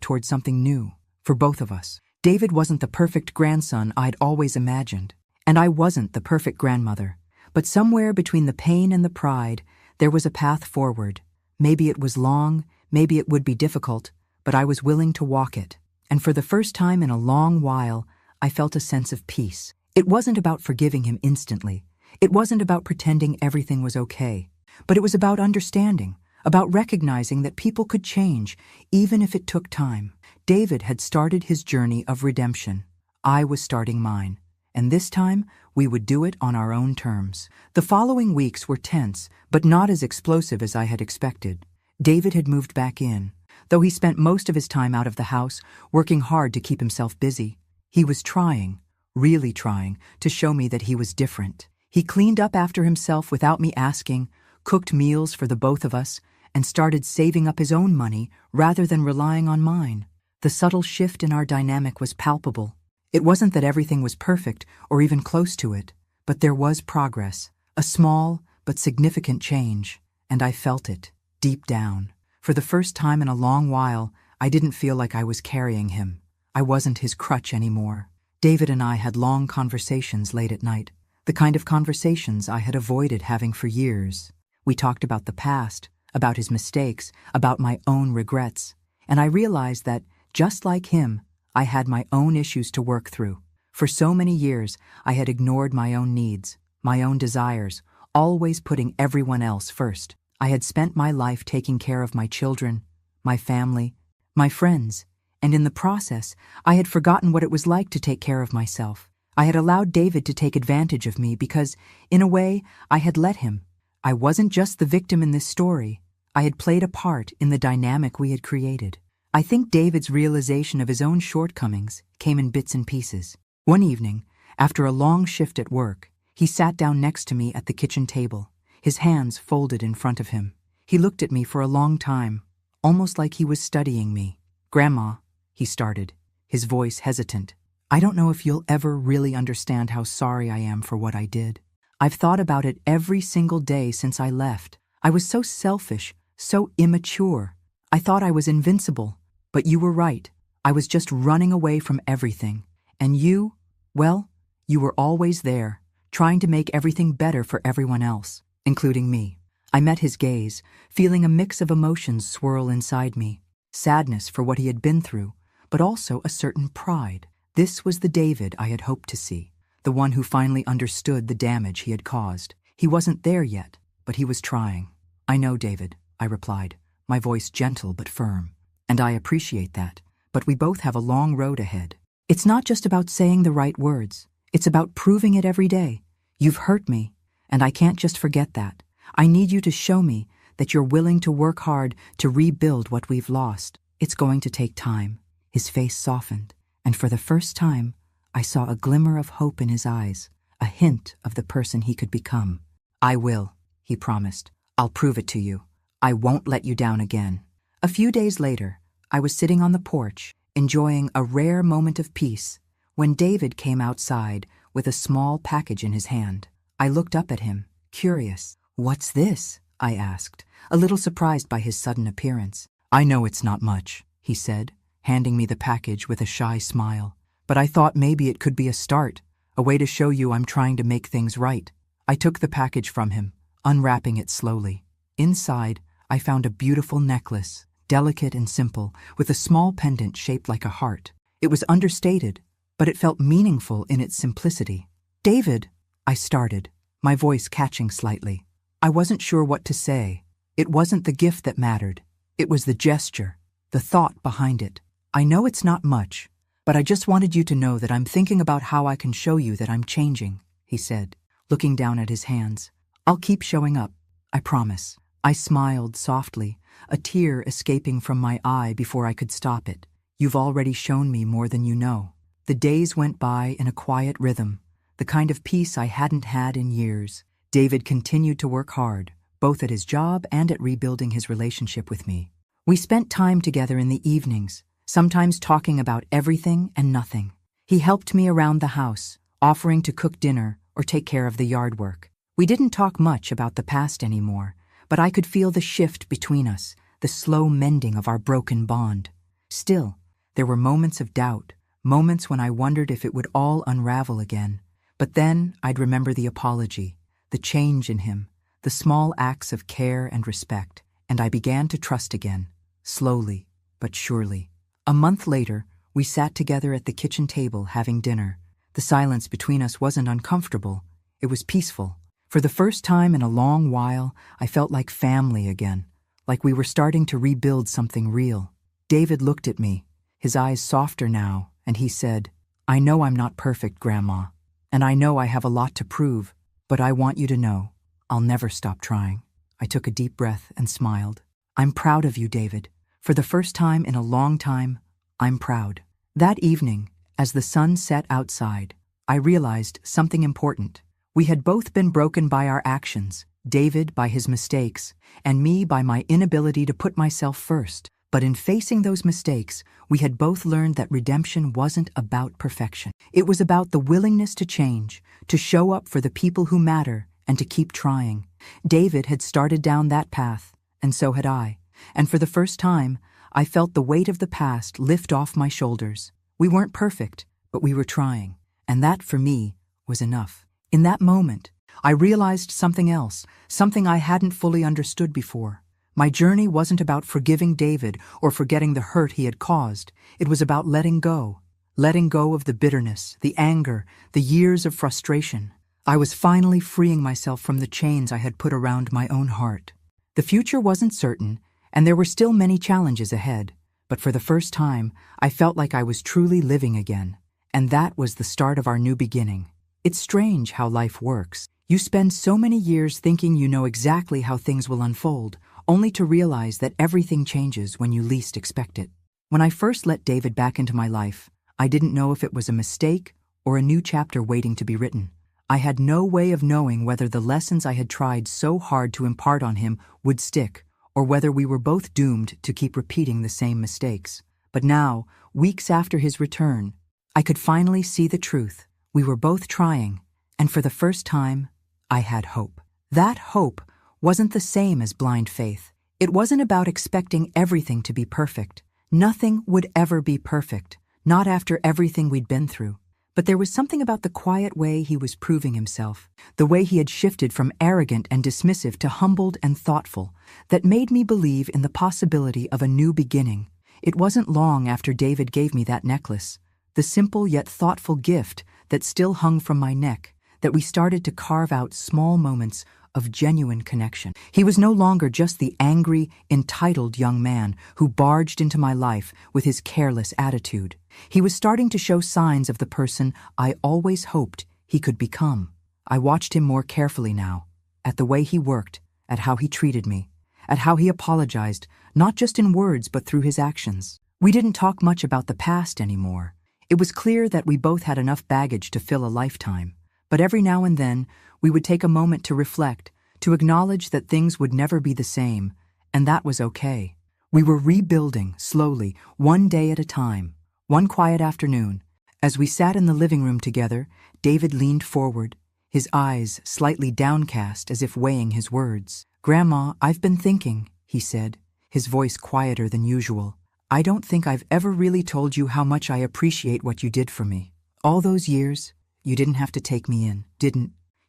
towards something new for both of us. David wasn't the perfect grandson I'd always imagined, and I wasn't the perfect grandmother. But somewhere between the pain and the pride, there was a path forward. Maybe it was long, maybe it would be difficult, but I was willing to walk it. And for the first time in a long while, I felt a sense of peace. It wasn't about forgiving him instantly. It wasn't about pretending everything was okay. But it was about understanding, about recognizing that people could change, even if it took time. David had started his journey of redemption. I was starting mine. And this time, we would do it on our own terms. The following weeks were tense, but not as explosive as I had expected. David had moved back in. Though he spent most of his time out of the house, working hard to keep himself busy, he was trying, really trying, to show me that he was different. He cleaned up after himself without me asking, cooked meals for the both of us, and started saving up his own money rather than relying on mine. The subtle shift in our dynamic was palpable. It wasn't that everything was perfect or even close to it, but there was progress, a small but significant change, and I felt it, deep down. For the first time in a long while, I didn't feel like I was carrying him. I wasn't his crutch anymore. David and I had long conversations late at night, the kind of conversations I had avoided having for years. We talked about the past, about his mistakes, about my own regrets, and I realized that, just like him, I had my own issues to work through. For so many years, I had ignored my own needs, my own desires, always putting everyone else first. I had spent my life taking care of my children, my family, my friends, and in the process, I had forgotten what it was like to take care of myself. I had allowed David to take advantage of me because, in a way, I had let him. I wasn't just the victim in this story. I had played a part in the dynamic we had created. I think David's realization of his own shortcomings came in bits and pieces. One evening, after a long shift at work, he sat down next to me at the kitchen table, his hands folded in front of him. He looked at me for a long time, almost like he was studying me. "Grandma," he started, his voice hesitant, "I don't know if you'll ever really understand how sorry I am for what I did. I've thought about it every single day since I left. I was so selfish, so immature. I thought I was invincible. But you were right. I was just running away from everything. And you, well, you were always there, trying to make everything better for everyone else, including me." I met his gaze, feeling a mix of emotions swirl inside me. Sadness for what he had been through, but also a certain pride. This was the David I had hoped to see, the one who finally understood the damage he had caused. He wasn't there yet, but he was trying. "I know, David," I replied, my voice gentle but firm. "And I appreciate that, but we both have a long road ahead. It's not just about saying the right words. It's about proving it every day. You've hurt me, and I can't just forget that. I need you to show me that you're willing to work hard to rebuild what we've lost. It's going to take time." His face softened, and for the first time, I saw a glimmer of hope in his eyes, a hint of the person he could become. "I will," he promised. "I'll prove it to you. I won't let you down again." A few days later, I was sitting on the porch, enjoying a rare moment of peace, when David came outside with a small package in his hand. I looked up at him, curious. "What's this?" I asked, a little surprised by his sudden appearance. "I know it's not much," he said, handing me the package with a shy smile. "But I thought maybe it could be a start, a way to show you I'm trying to make things right." I took the package from him, unwrapping it slowly. Inside, I found a beautiful necklace, delicate and simple, with a small pendant shaped like a heart. It was understated, but it felt meaningful in its simplicity. "David," I started, my voice catching slightly. I wasn't sure what to say. It wasn't the gift that mattered. It was the gesture, the thought behind it. "I know it's not much, but I just wanted you to know that I'm thinking about how I can show you that I'm changing," he said, looking down at his hands. "I'll keep showing up, I promise." I smiled softly, a tear escaping from my eye before I could stop it. "You've already shown me more than you know." The days went by in a quiet rhythm, the kind of peace I hadn't had in years. David continued to work hard, both at his job and at rebuilding his relationship with me. We spent time together in the evenings, sometimes talking about everything and nothing. He helped me around the house, offering to cook dinner or take care of the yard work. We didn't talk much about the past anymore, but I could feel the shift between us, the slow mending of our broken bond. Still, there were moments of doubt, moments when I wondered if it would all unravel again. But then I'd remember the apology, the change in him, the small acts of care and respect, and I began to trust again, slowly but surely. A month later, we sat together at the kitchen table having dinner. The silence between us wasn't uncomfortable, it was peaceful. For the first time in a long while, I felt like family again, like we were starting to rebuild something real. David looked at me, his eyes softer now, and he said, "I know I'm not perfect, Grandma, and I know I have a lot to prove, but I want you to know, I'll never stop trying." I took a deep breath and smiled. "I'm proud of you, David. For the first time in a long time, I'm proud." That evening, as the sun set outside, I realized something important. We had both been broken by our actions, David by his mistakes, and me by my inability to put myself first. But in facing those mistakes, we had both learned that redemption wasn't about perfection. It was about the willingness to change, to show up for the people who matter, and to keep trying. David had started down that path, and so had I. And for the first time, I felt the weight of the past lift off my shoulders. We weren't perfect, but we were trying. And that, for me, was enough. In that moment, I realized something else, something I hadn't fully understood before. My journey wasn't about forgiving David or forgetting the hurt he had caused. It was about letting go of the bitterness, the anger, the years of frustration. I was finally freeing myself from the chains I had put around my own heart. The future wasn't certain, and there were still many challenges ahead, but for the first time, I felt like I was truly living again. And that was the start of our new beginning. It's strange how life works. You spend so many years thinking you know exactly how things will unfold, only to realize that everything changes when you least expect it. When I first let David back into my life, I didn't know if it was a mistake or a new chapter waiting to be written. I had no way of knowing whether the lessons I had tried so hard to impart on him would stick, or whether we were both doomed to keep repeating the same mistakes. But now, weeks after his return, I could finally see the truth. We were both trying, and for the first time, I had hope. That hope wasn't the same as blind faith. It wasn't about expecting everything to be perfect. Nothing would ever be perfect, not after everything we'd been through. But there was something about the quiet way he was proving himself, the way he had shifted from arrogant and dismissive to humbled and thoughtful, that made me believe in the possibility of a new beginning. It wasn't long after David gave me that necklace, the simple yet thoughtful gift that still hung from my neck, that we started to carve out small moments of genuine connection. He was no longer just the angry, entitled young man who barged into my life with his careless attitude. He was starting to show signs of the person I always hoped he could become. I watched him more carefully now, at the way he worked, at how he treated me, at how he apologized, not just in words but through his actions. We didn't talk much about the past anymore. It was clear that we both had enough baggage to fill a lifetime. But every now and then, we would take a moment to reflect, to acknowledge that things would never be the same, and that was okay. We were rebuilding, slowly, one day at a time. One quiet afternoon, as we sat in the living room together, David leaned forward, his eyes slightly downcast as if weighing his words. "Grandma, I've been thinking," he said, his voice quieter than usual. "I don't think I've ever really told you how much I appreciate what you did for me. All those years, you didn't have to take me in,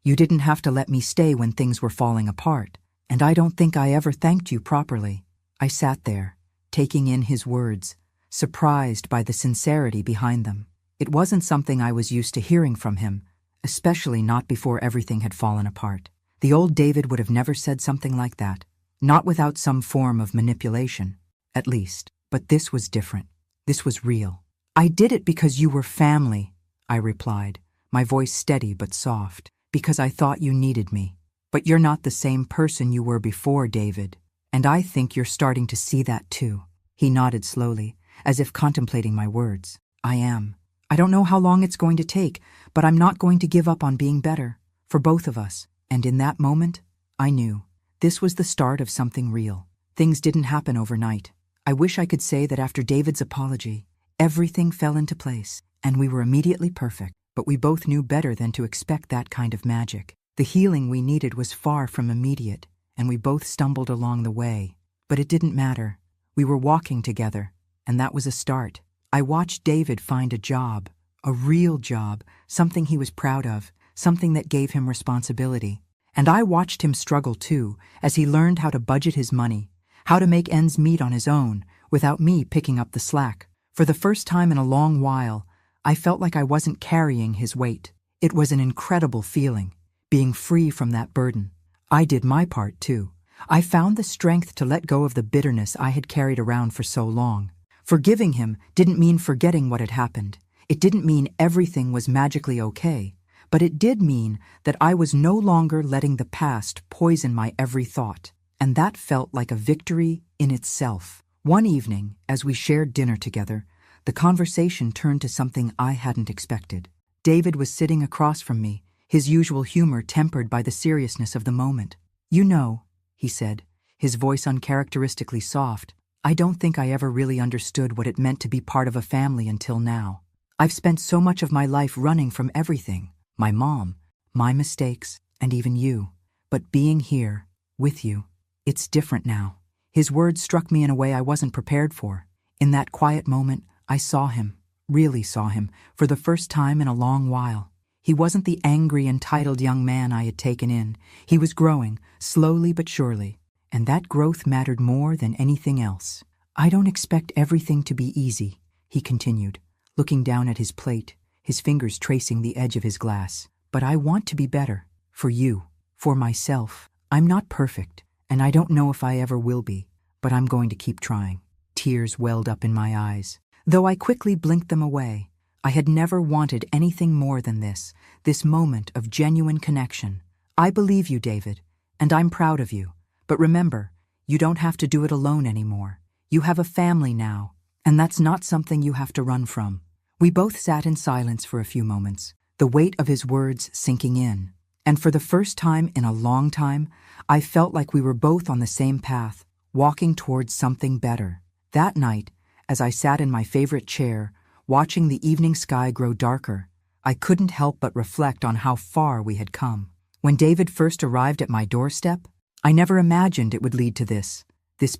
You didn't have to let me stay when things were falling apart, and I don't think I ever thanked you properly." I sat there, taking in his words, surprised by the sincerity behind them. It wasn't something I was used to hearing from him, especially not before everything had fallen apart. The old David would have never said something like that, not without some form of manipulation, at least. But this was different. This was real. "I did it because you were family," I replied, my voice steady but soft. "Because I thought you needed me. But you're not the same person you were before, David. And I think you're starting to see that too." He nodded slowly, as if contemplating my words. "I am. I don't know how long it's going to take, but I'm not going to give up on being better, for both of us." And in that moment, I knew. This was the start of something real. Things didn't happen overnight. I wish I could say that after David's apology, everything fell into place. and we were immediately perfect, but we both knew better than to expect that kind of magic. The healing we needed was far from immediate, and we both stumbled along the way. But it didn't matter. We were walking together, and that was a start. I watched David find a job, a real job, something he was proud of, something that gave him responsibility. And I watched him struggle too, as he learned how to budget his money, how to make ends meet on his own, without me picking up the slack. For the first time in a long while, I felt like I wasn't carrying his weight. It was an incredible feeling, being free from that burden. I did my part too. I found the strength to let go of the bitterness I had carried around for so long. Forgiving him didn't mean forgetting what had happened. It didn't mean everything was magically okay, but it did mean that I was no longer letting the past poison my every thought, and that felt like a victory in itself. One evening, as we shared dinner together, the conversation turned to something I hadn't expected. David was sitting across from me, his usual humor tempered by the seriousness of the moment. "You know," he said, his voice uncharacteristically soft, "I don't think I ever really understood what it meant to be part of a family until now. I've spent so much of my life running from everything, my mom, my mistakes, and even you. But being here, with you, it's different now." His words struck me in a way I wasn't prepared for. In that quiet moment, I saw him, really saw him, for the first time in a long while. He wasn't the angry, entitled young man I had taken in. He was growing, slowly but surely, and that growth mattered more than anything else. "I don't expect everything to be easy," he continued, looking down at his plate, his fingers tracing the edge of his glass. "But I want to be better, for you, for myself. I'm not perfect, and I don't know if I ever will be, but I'm going to keep trying." Tears welled up in my eyes, though I quickly blinked them away. I had never wanted anything more than this moment of genuine connection. "I believe you, David, and I'm proud of you. But remember, you don't have to do it alone anymore. You have a family now, and that's not something you have to run from." We both sat in silence for a few moments, the weight of his words sinking in. And for the first time in a long time, I felt like we were both on the same path, walking towards something better. That night, as I sat in my favorite chair, watching the evening sky grow darker, I couldn't help but reflect on how far we had come. When David first arrived at my doorstep, I never imagined it would lead to this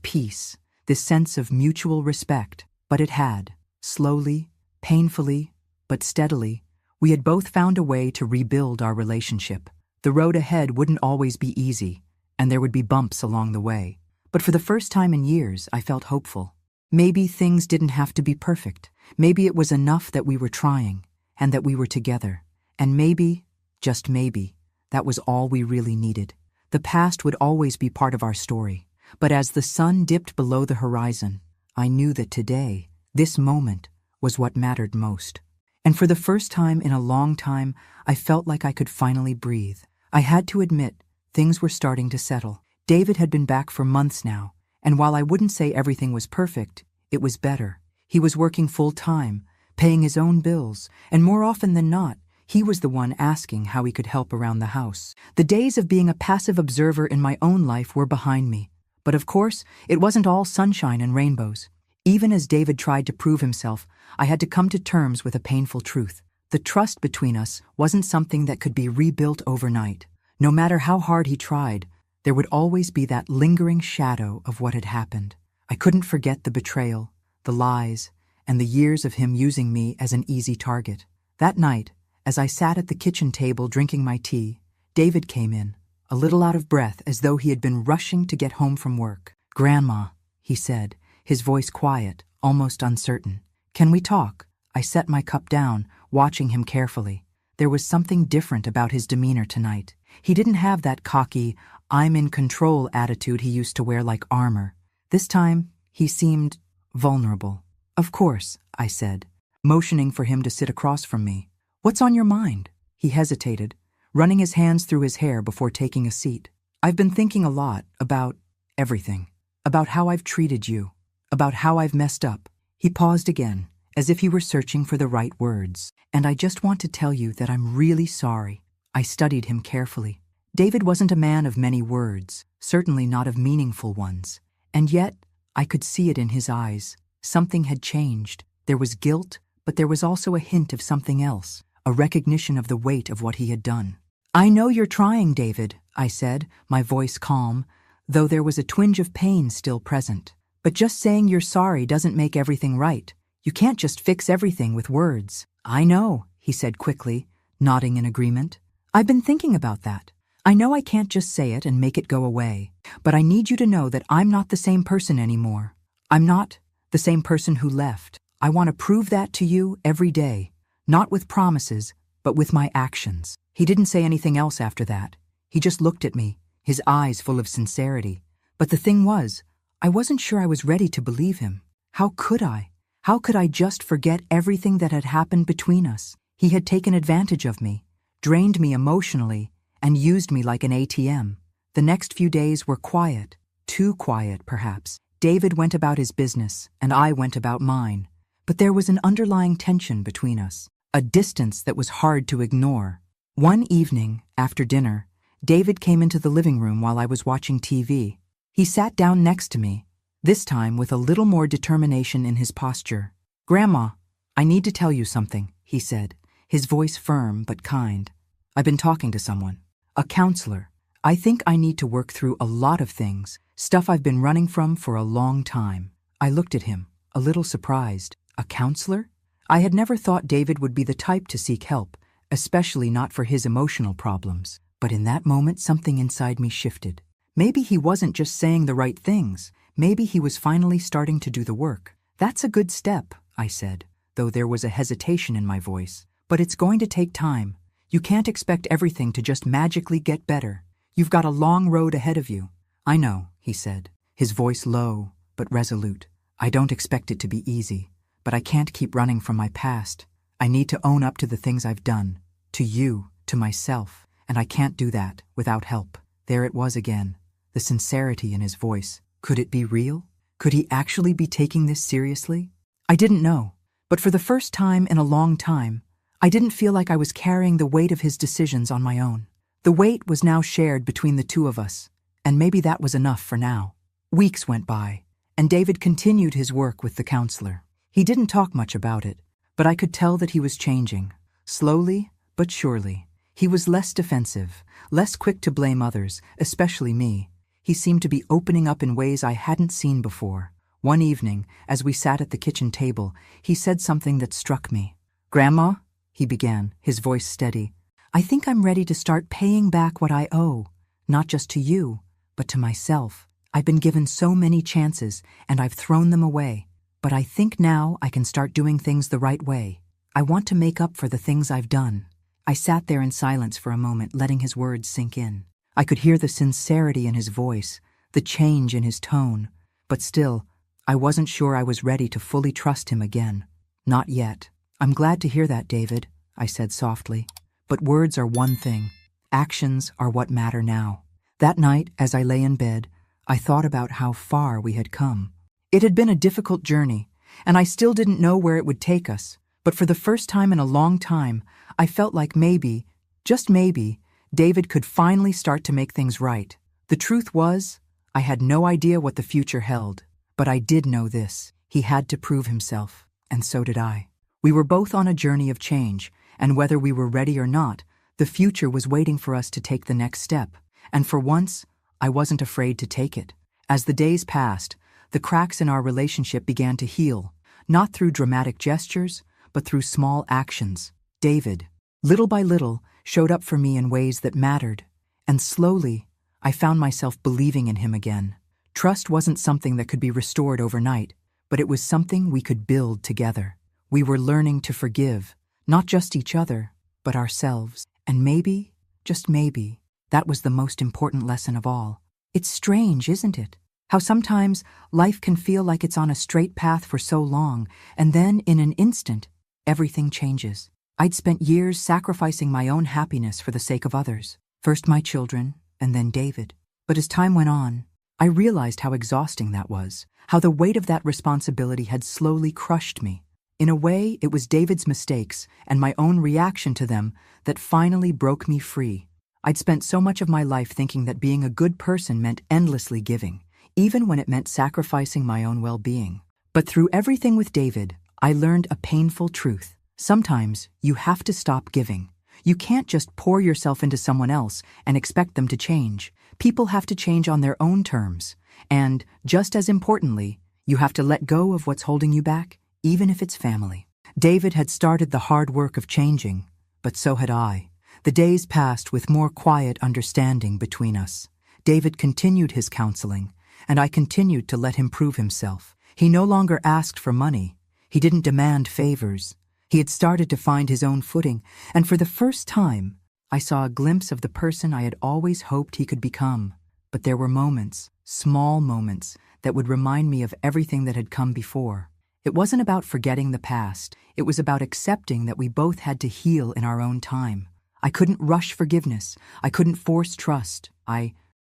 peace, this sense of mutual respect. But it had. Slowly, painfully, but steadily, we had both found a way to rebuild our relationship. The road ahead wouldn't always be easy, and there would be bumps along the way. But for the first time in years, I felt hopeful. Maybe things didn't have to be perfect. Maybe it was enough that we were trying, and that we were together. And maybe, just maybe, that was all we really needed. The past would always be part of our story. But as the sun dipped below the horizon, I knew that today, this moment, was what mattered most. And for the first time in a long time, I felt like I could finally breathe. I had to admit, things were starting to settle. David had been back for months now, and while I wouldn't say everything was perfect, it was better. He was working full-time, paying his own bills, and more often than not, he was the one asking how he could help around the house. The days of being a passive observer in my own life were behind me. But of course, it wasn't all sunshine and rainbows. Even as David tried to prove himself, I had to come to terms with a painful truth. The trust between us wasn't something that could be rebuilt overnight. No matter how hard he tried, there would always be that lingering shadow of what had happened. I couldn't forget the betrayal, the lies, and the years of him using me as an easy target. That night, as I sat at the kitchen table drinking my tea, David came in, a little out of breath as though he had been rushing to get home from work. "Grandma," he said, his voice quiet, almost uncertain. "Can we talk?" I set my cup down, watching him carefully. There was something different about his demeanor tonight. He didn't have that cocky, I'm in control attitude he used to wear like armor. This time, he seemed vulnerable. "Of course," I said, motioning for him to sit across from me. "What's on your mind?" He hesitated, running his hands through his hair before taking a seat. "I've been thinking a lot about everything, about how I've treated you, about how I've messed up." He paused again, as if he were searching for the right words. "And I just want to tell you that I'm really sorry." I studied him carefully. David wasn't a man of many words, certainly not of meaningful ones. And yet, I could see it in his eyes. Something had changed. There was guilt, but there was also a hint of something else, a recognition of the weight of what he had done. "I know you're trying, David," I said, my voice calm, though there was a twinge of pain still present. "But just saying you're sorry doesn't make everything right. You can't just fix everything with words." "I know," he said quickly, nodding in agreement. "I've been thinking about that. I know I can't just say it and make it go away, but I need you to know that I'm not the same person anymore. I'm not the same person who left. I want to prove that to you every day, not with promises, but with my actions." He didn't say anything else after that. He just looked at me, his eyes full of sincerity. But the thing was, I wasn't sure I was ready to believe him. How could I? How could I just forget everything that had happened between us? He had taken advantage of me, drained me emotionally, and used me like an ATM. The next few days were quiet, too quiet perhaps. David went about his business, and I went about mine. But there was an underlying tension between us, a distance that was hard to ignore. One evening, after dinner, David came into the living room while I was watching TV. He sat down next to me, this time with a little more determination in his posture. "Grandma, I need to tell you something," he said, his voice firm but kind. "I've been talking to someone, a counselor. I think I need to work through a lot of things, stuff I've been running from for a long time." I looked at him, a little surprised. A counselor? I had never thought David would be the type to seek help, especially not for his emotional problems. But in that moment, something inside me shifted. Maybe he wasn't just saying the right things. Maybe he was finally starting to do the work. "That's a good step," I said, though there was a hesitation in my voice. "But it's going to take time. You can't expect everything to just magically get better. You've got a long road ahead of you." "I know," he said, his voice low but resolute. "I don't expect it to be easy, but I can't keep running from my past. I need to own up to the things I've done, to you, to myself, and I can't do that without help." There it was again, the sincerity in his voice. Could it be real? Could he actually be taking this seriously? I didn't know, but for the first time in a long time, I didn't feel like I was carrying the weight of his decisions on my own. The weight was now shared between the two of us, and maybe that was enough for now. Weeks went by, and David continued his work with the counselor. He didn't talk much about it, but I could tell that he was changing, slowly but surely. He was less defensive, less quick to blame others, especially me. He seemed to be opening up in ways I hadn't seen before. One evening, as we sat at the kitchen table, he said something that struck me. "Grandma," he began, his voice steady, "I think I'm ready to start paying back what I owe, not just to you, but to myself. I've been given so many chances, and I've thrown them away. But I think now I can start doing things the right way. I want to make up for the things I've done." I sat there in silence for a moment, letting his words sink in. I could hear the sincerity in his voice, the change in his tone, but still, I wasn't sure I was ready to fully trust him again. "Not yet." "I'm glad to hear that, David," I said softly. "But words are one thing. Actions are what matter now." That night, as I lay in bed, I thought about how far we had come. It had been a difficult journey, and I still didn't know where it would take us. But for the first time in a long time, I felt like maybe, just maybe, David could finally start to make things right. The truth was, I had no idea what the future held. But I did know this. He had to prove himself, and so did I. We were both on a journey of change, and whether we were ready or not, the future was waiting for us to take the next step. And for once, I wasn't afraid to take it. As the days passed, the cracks in our relationship began to heal, not through dramatic gestures, but through small actions. David, little by little, showed up for me in ways that mattered, and slowly, I found myself believing in him again. Trust wasn't something that could be restored overnight, but it was something we could build together. We were learning to forgive, not just each other, but ourselves. And maybe, just maybe, that was the most important lesson of all. It's strange, isn't it? How sometimes life can feel like it's on a straight path for so long, and then in an instant, everything changes. I'd spent years sacrificing my own happiness for the sake of others. First my children, and then David. But as time went on, I realized how exhausting that was, how the weight of that responsibility had slowly crushed me. In a way, it was David's mistakes and my own reaction to them that finally broke me free. I'd spent so much of my life thinking that being a good person meant endlessly giving, even when it meant sacrificing my own well-being. But through everything with David, I learned a painful truth. Sometimes you have to stop giving. You can't just pour yourself into someone else and expect them to change. People have to change on their own terms. And, just as importantly, you have to let go of what's holding you back, even if it's family. David had started the hard work of changing, but so had I. The days passed with more quiet understanding between us. David continued his counseling, and I continued to let him prove himself. He no longer asked for money. He didn't demand favors. He had started to find his own footing, and for the first time, I saw a glimpse of the person I had always hoped he could become. But there were moments, small moments, that would remind me of everything that had come before. It wasn't about forgetting the past. It was about accepting that we both had to heal in our own time. I couldn't rush forgiveness. I couldn't force trust.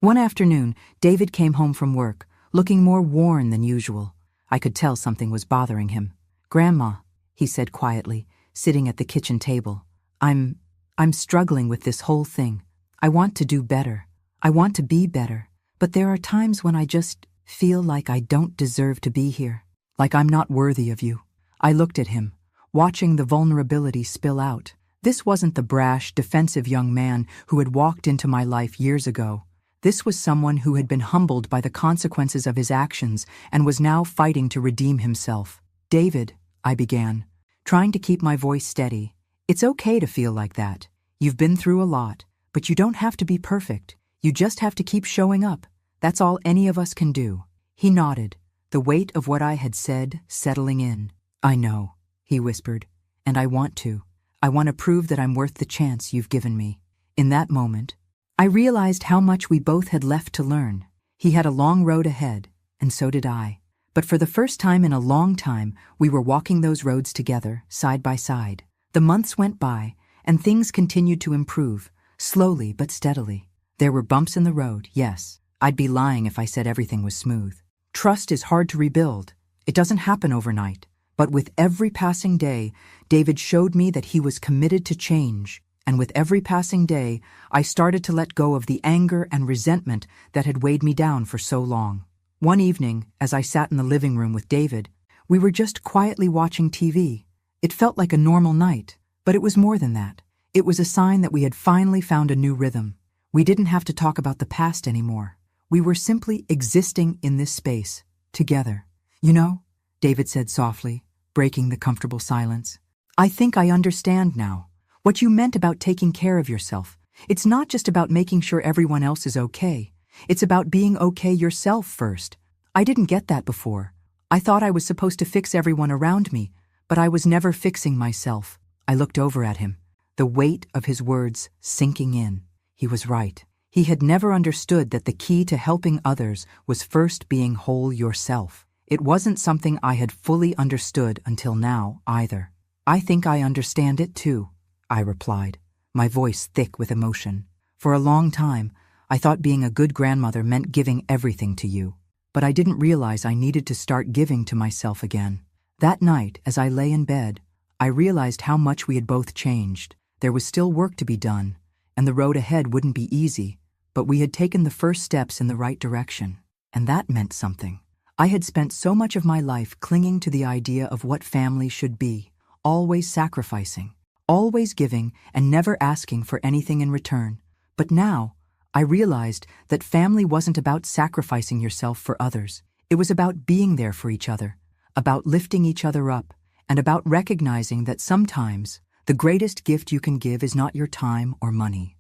One afternoon, David came home from work, looking more worn than usual. I could tell something was bothering him. "Grandma," he said quietly, sitting at the kitchen table, I'm struggling with this whole thing. I want to do better. I want to be better. But there are times when I just feel like I don't deserve to be here. Like I'm not worthy of you." I looked at him, watching the vulnerability spill out. This wasn't the brash, defensive young man who had walked into my life years ago. This was someone who had been humbled by the consequences of his actions and was now fighting to redeem himself. "David," I began, trying to keep my voice steady. "It's okay to feel like that. You've been through a lot, but you don't have to be perfect. You just have to keep showing up. That's all any of us can do." He nodded, the weight of what I had said settling in. "I know," he whispered, "and I want to. I want to prove that I'm worth the chance you've given me." In that moment, I realized how much we both had left to learn. He had a long road ahead, and so did I. But for the first time in a long time, we were walking those roads together, side by side. The months went by, and things continued to improve, slowly but steadily. There were bumps in the road, yes. I'd be lying if I said everything was smooth. Trust is hard to rebuild. It doesn't happen overnight. But with every passing day, David showed me that he was committed to change. And with every passing day, I started to let go of the anger and resentment that had weighed me down for so long. One evening, as I sat in the living room with David, we were just quietly watching TV. It felt like a normal night, but it was more than that. It was a sign that we had finally found a new rhythm. We didn't have to talk about the past anymore. We were simply existing in this space, together. "You know," David said softly, breaking the comfortable silence, "I think I understand now. What you meant about taking care of yourself. It's not just about making sure everyone else is okay. It's about being okay yourself first. I didn't get that before. I thought I was supposed to fix everyone around me, but I was never fixing myself." I looked over at him, the weight of his words sinking in. He was right. He had never understood that the key to helping others was first being whole yourself. It wasn't something I had fully understood until now, either. "I think I understand it too," I replied, my voice thick with emotion. "For a long time, I thought being a good grandmother meant giving everything to you. But I didn't realize I needed to start giving to myself again." That night, as I lay in bed, I realized how much we had both changed. There was still work to be done, and the road ahead wouldn't be easy, but we had taken the first steps in the right direction, and that meant something. I had spent so much of my life clinging to the idea of what family should be, always sacrificing, always giving, and never asking for anything in return. But now, I realized that family wasn't about sacrificing yourself for others. It was about being there for each other, about lifting each other up, and about recognizing that sometimes the greatest gift you can give is not your time or money,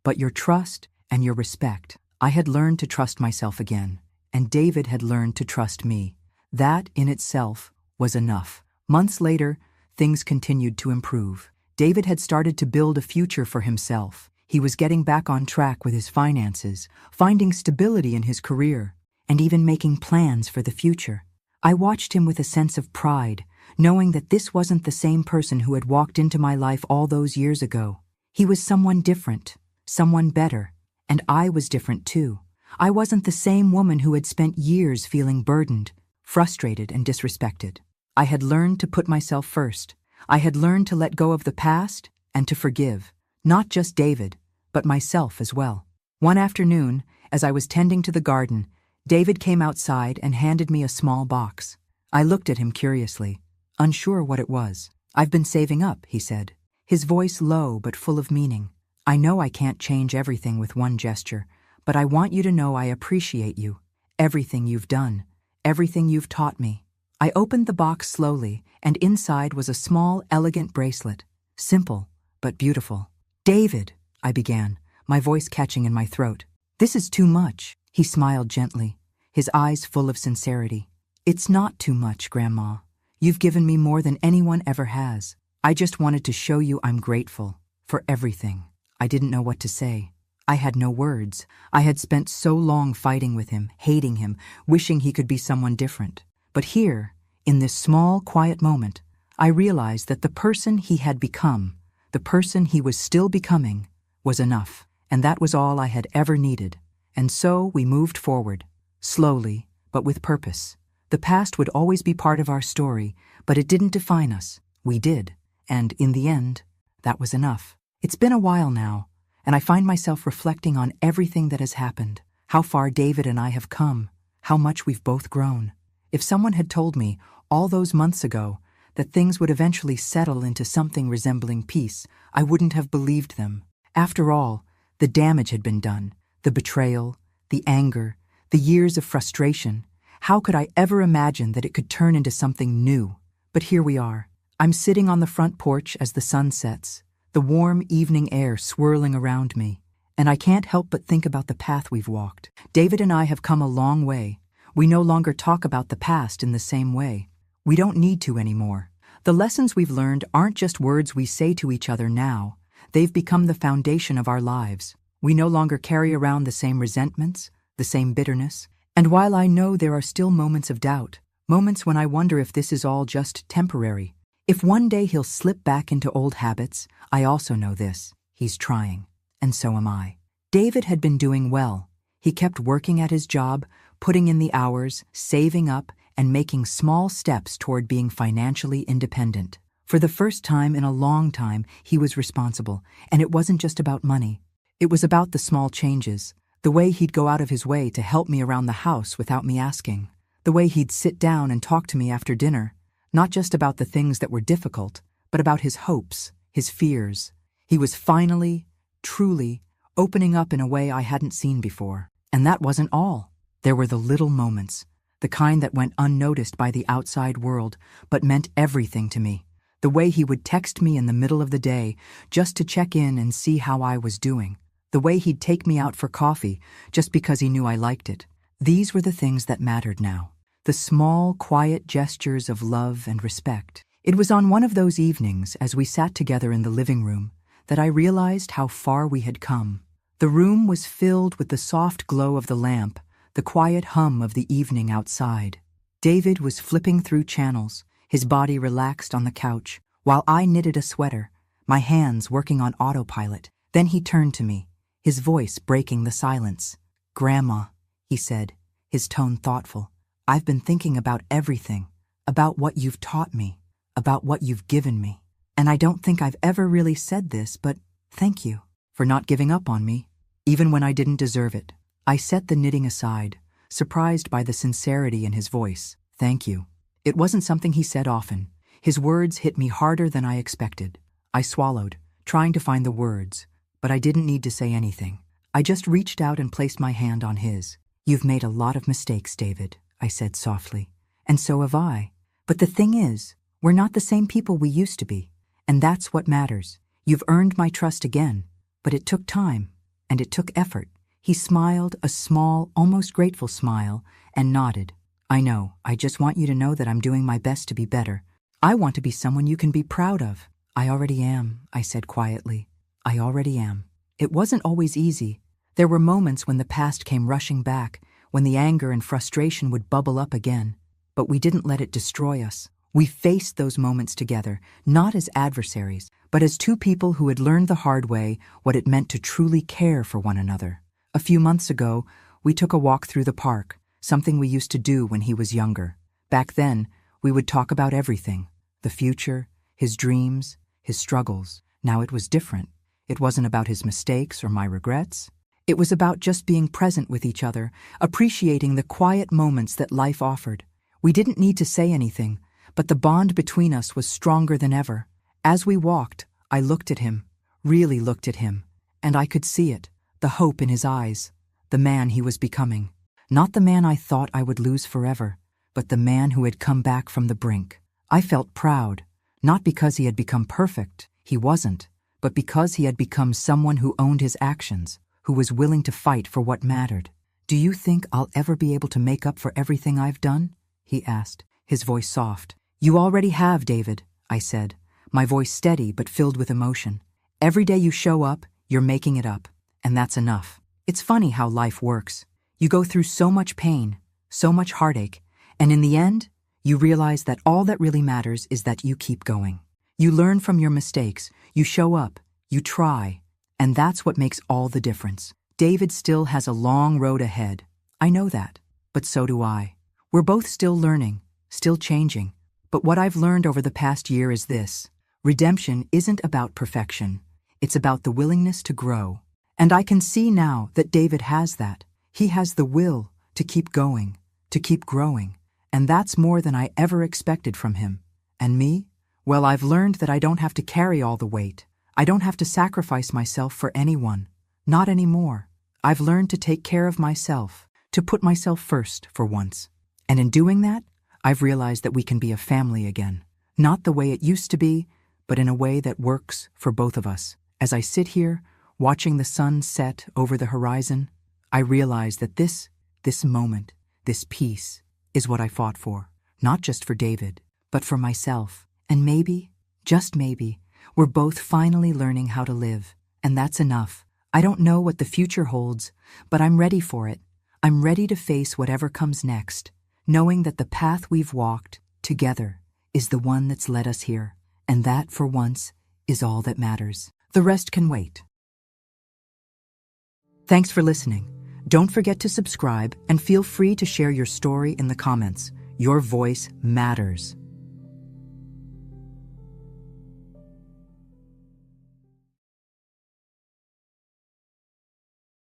but your trust and your respect. I had learned to trust myself again, and David had learned to trust me. That in itself was enough. Months later, things continued to improve. David had started to build a future for himself. He was getting back on track with his finances, finding stability in his career, and even making plans for the future. I watched him with a sense of pride, knowing that this wasn't the same person who had walked into my life all those years ago. He was someone different, someone better, and I was different too. I wasn't the same woman who had spent years feeling burdened, frustrated, and disrespected. I had learned to put myself first. I had learned to let go of the past and to forgive, not just David, but myself as well. One afternoon, as I was tending to the garden, David came outside and handed me a small box. I looked at him curiously. unsure what it was. "I've been saving up," he said, his voice low but full of meaning. "I know I can't change everything with one gesture, but I want you to know I appreciate you, everything you've done, everything you've taught me." I opened the box slowly, and inside was a small, elegant bracelet, simple but beautiful. "David," I began, my voice catching in my throat. "This is too much." He smiled gently, his eyes full of sincerity. "It's not too much, Grandma. You've given me more than anyone ever has. I just wanted to show you I'm grateful for everything." I didn't know what to say. I had no words. I had spent so long fighting with him, hating him, wishing he could be someone different. But here, in this small, quiet moment, I realized that the person he had become, the person he was still becoming, was enough. And that was all I had ever needed. And so we moved forward, slowly, but with purpose. The past would always be part of our story, but it didn't define us. We did. And in the end, that was enough. It's been a while now, and I find myself reflecting on everything that has happened, how far David and I have come, how much we've both grown. If someone had told me all those months ago that things would eventually settle into something resembling peace, I wouldn't have believed them. After all, the damage had been done, the betrayal, the anger, the years of frustration. How could I ever imagine that it could turn into something new? But here we are. I'm sitting on the front porch as the sun sets, the warm evening air swirling around me, and I can't help but think about the path we've walked. David and I have come a long way. We no longer talk about the past in the same way. We don't need to anymore. The lessons we've learned aren't just words we say to each other now. They've become the foundation of our lives. We no longer carry around the same resentments, the same bitterness. And while I know there are still moments of doubt, moments when I wonder if this is all just temporary, if one day he'll slip back into old habits, I also know this: he's trying, and so am I. David had been doing well. He kept working at his job, putting in the hours, saving up, and making small steps toward being financially independent. For the first time in a long time, he was responsible, and it wasn't just about money. It was about the small changes, the way he'd go out of his way to help me around the house without me asking, the way he'd sit down and talk to me after dinner, not just about the things that were difficult, but about his hopes, his fears. He was finally, truly, opening up in a way I hadn't seen before. And that wasn't all. There were the little moments, the kind that went unnoticed by the outside world, but meant everything to me. The way he would text me in the middle of the day just to check in and see how I was doing. The way he'd take me out for coffee just because he knew I liked it. These were the things that mattered now. The small, quiet gestures of love and respect. It was on one of those evenings, as we sat together in the living room, that I realized how far we had come. The room was filled with the soft glow of the lamp, the quiet hum of the evening outside. David was flipping through channels, his body relaxed on the couch, while I knitted a sweater, my hands working on autopilot. Then he turned to me, his voice breaking the silence. "Grandma," he said, his tone thoughtful, "I've been thinking about everything, about what you've taught me, about what you've given me. And I don't think I've ever really said this, but thank you for not giving up on me, even when I didn't deserve it." I set the knitting aside, surprised by the sincerity in his voice. "Thank you." It wasn't something he said often. His words hit me harder than I expected. I swallowed, trying to find the words, but I didn't need to say anything. I just reached out and placed my hand on his. "You've made a lot of mistakes, David," I said softly. "And so have I. But the thing is, we're not the same people we used to be. And that's what matters. You've earned my trust again. But it took time, and it took effort." He smiled, a small, almost grateful smile, and nodded. "I know. I just want you to know that I'm doing my best to be better. I want to be someone you can be proud of." "I already am," I said quietly. "I already am." It wasn't always easy. There were moments when the past came rushing back, when the anger and frustration would bubble up again. But we didn't let it destroy us. We faced those moments together, not as adversaries, but as two people who had learned the hard way what it meant to truly care for one another. A few months ago, we took a walk through the park, something we used to do when he was younger. Back then, we would talk about everything: the future, his dreams, his struggles. Now it was different. It wasn't about his mistakes or my regrets. It was about just being present with each other, appreciating the quiet moments that life offered. We didn't need to say anything, but the bond between us was stronger than ever. As we walked, I looked at him, really looked at him, and I could see it, the hope in his eyes, the man he was becoming. Not the man I thought I would lose forever, but the man who had come back from the brink. I felt proud, not because he had become perfect, he wasn't, but because he had become someone who owned his actions, who was willing to fight for what mattered. "Do you think I'll ever be able to make up for everything I've done?" he asked, his voice soft. "You already have, David," I said, my voice steady but filled with emotion. "Every day you show up, you're making it up, and that's enough." It's funny how life works. You go through so much pain, so much heartache, and in the end, you realize that all that really matters is that you keep going. You learn from your mistakes, you show up, you try, and that's what makes all the difference. David still has a long road ahead. I know that, but so do I. We're both still learning, still changing, but what I've learned over the past year is this: redemption isn't about perfection. It's about the willingness to grow. And I can see now that David has that. He has the will to keep going, to keep growing, and that's more than I ever expected from him. And me? Well, I've learned that I don't have to carry all the weight. I don't have to sacrifice myself for anyone. Not anymore. I've learned to take care of myself, to put myself first for once. And in doing that, I've realized that we can be a family again. Not the way it used to be, but in a way that works for both of us. As I sit here, watching the sun set over the horizon, I realize that this moment, this peace, is what I fought for. Not just for David, but for myself. And maybe, just maybe, we're both finally learning how to live. And that's enough. I don't know what the future holds, but I'm ready for it. I'm ready to face whatever comes next, knowing that the path we've walked together is the one that's led us here. And that, for once, is all that matters. The rest can wait. Thanks for listening. Don't forget to subscribe and feel free to share your story in the comments. Your voice matters.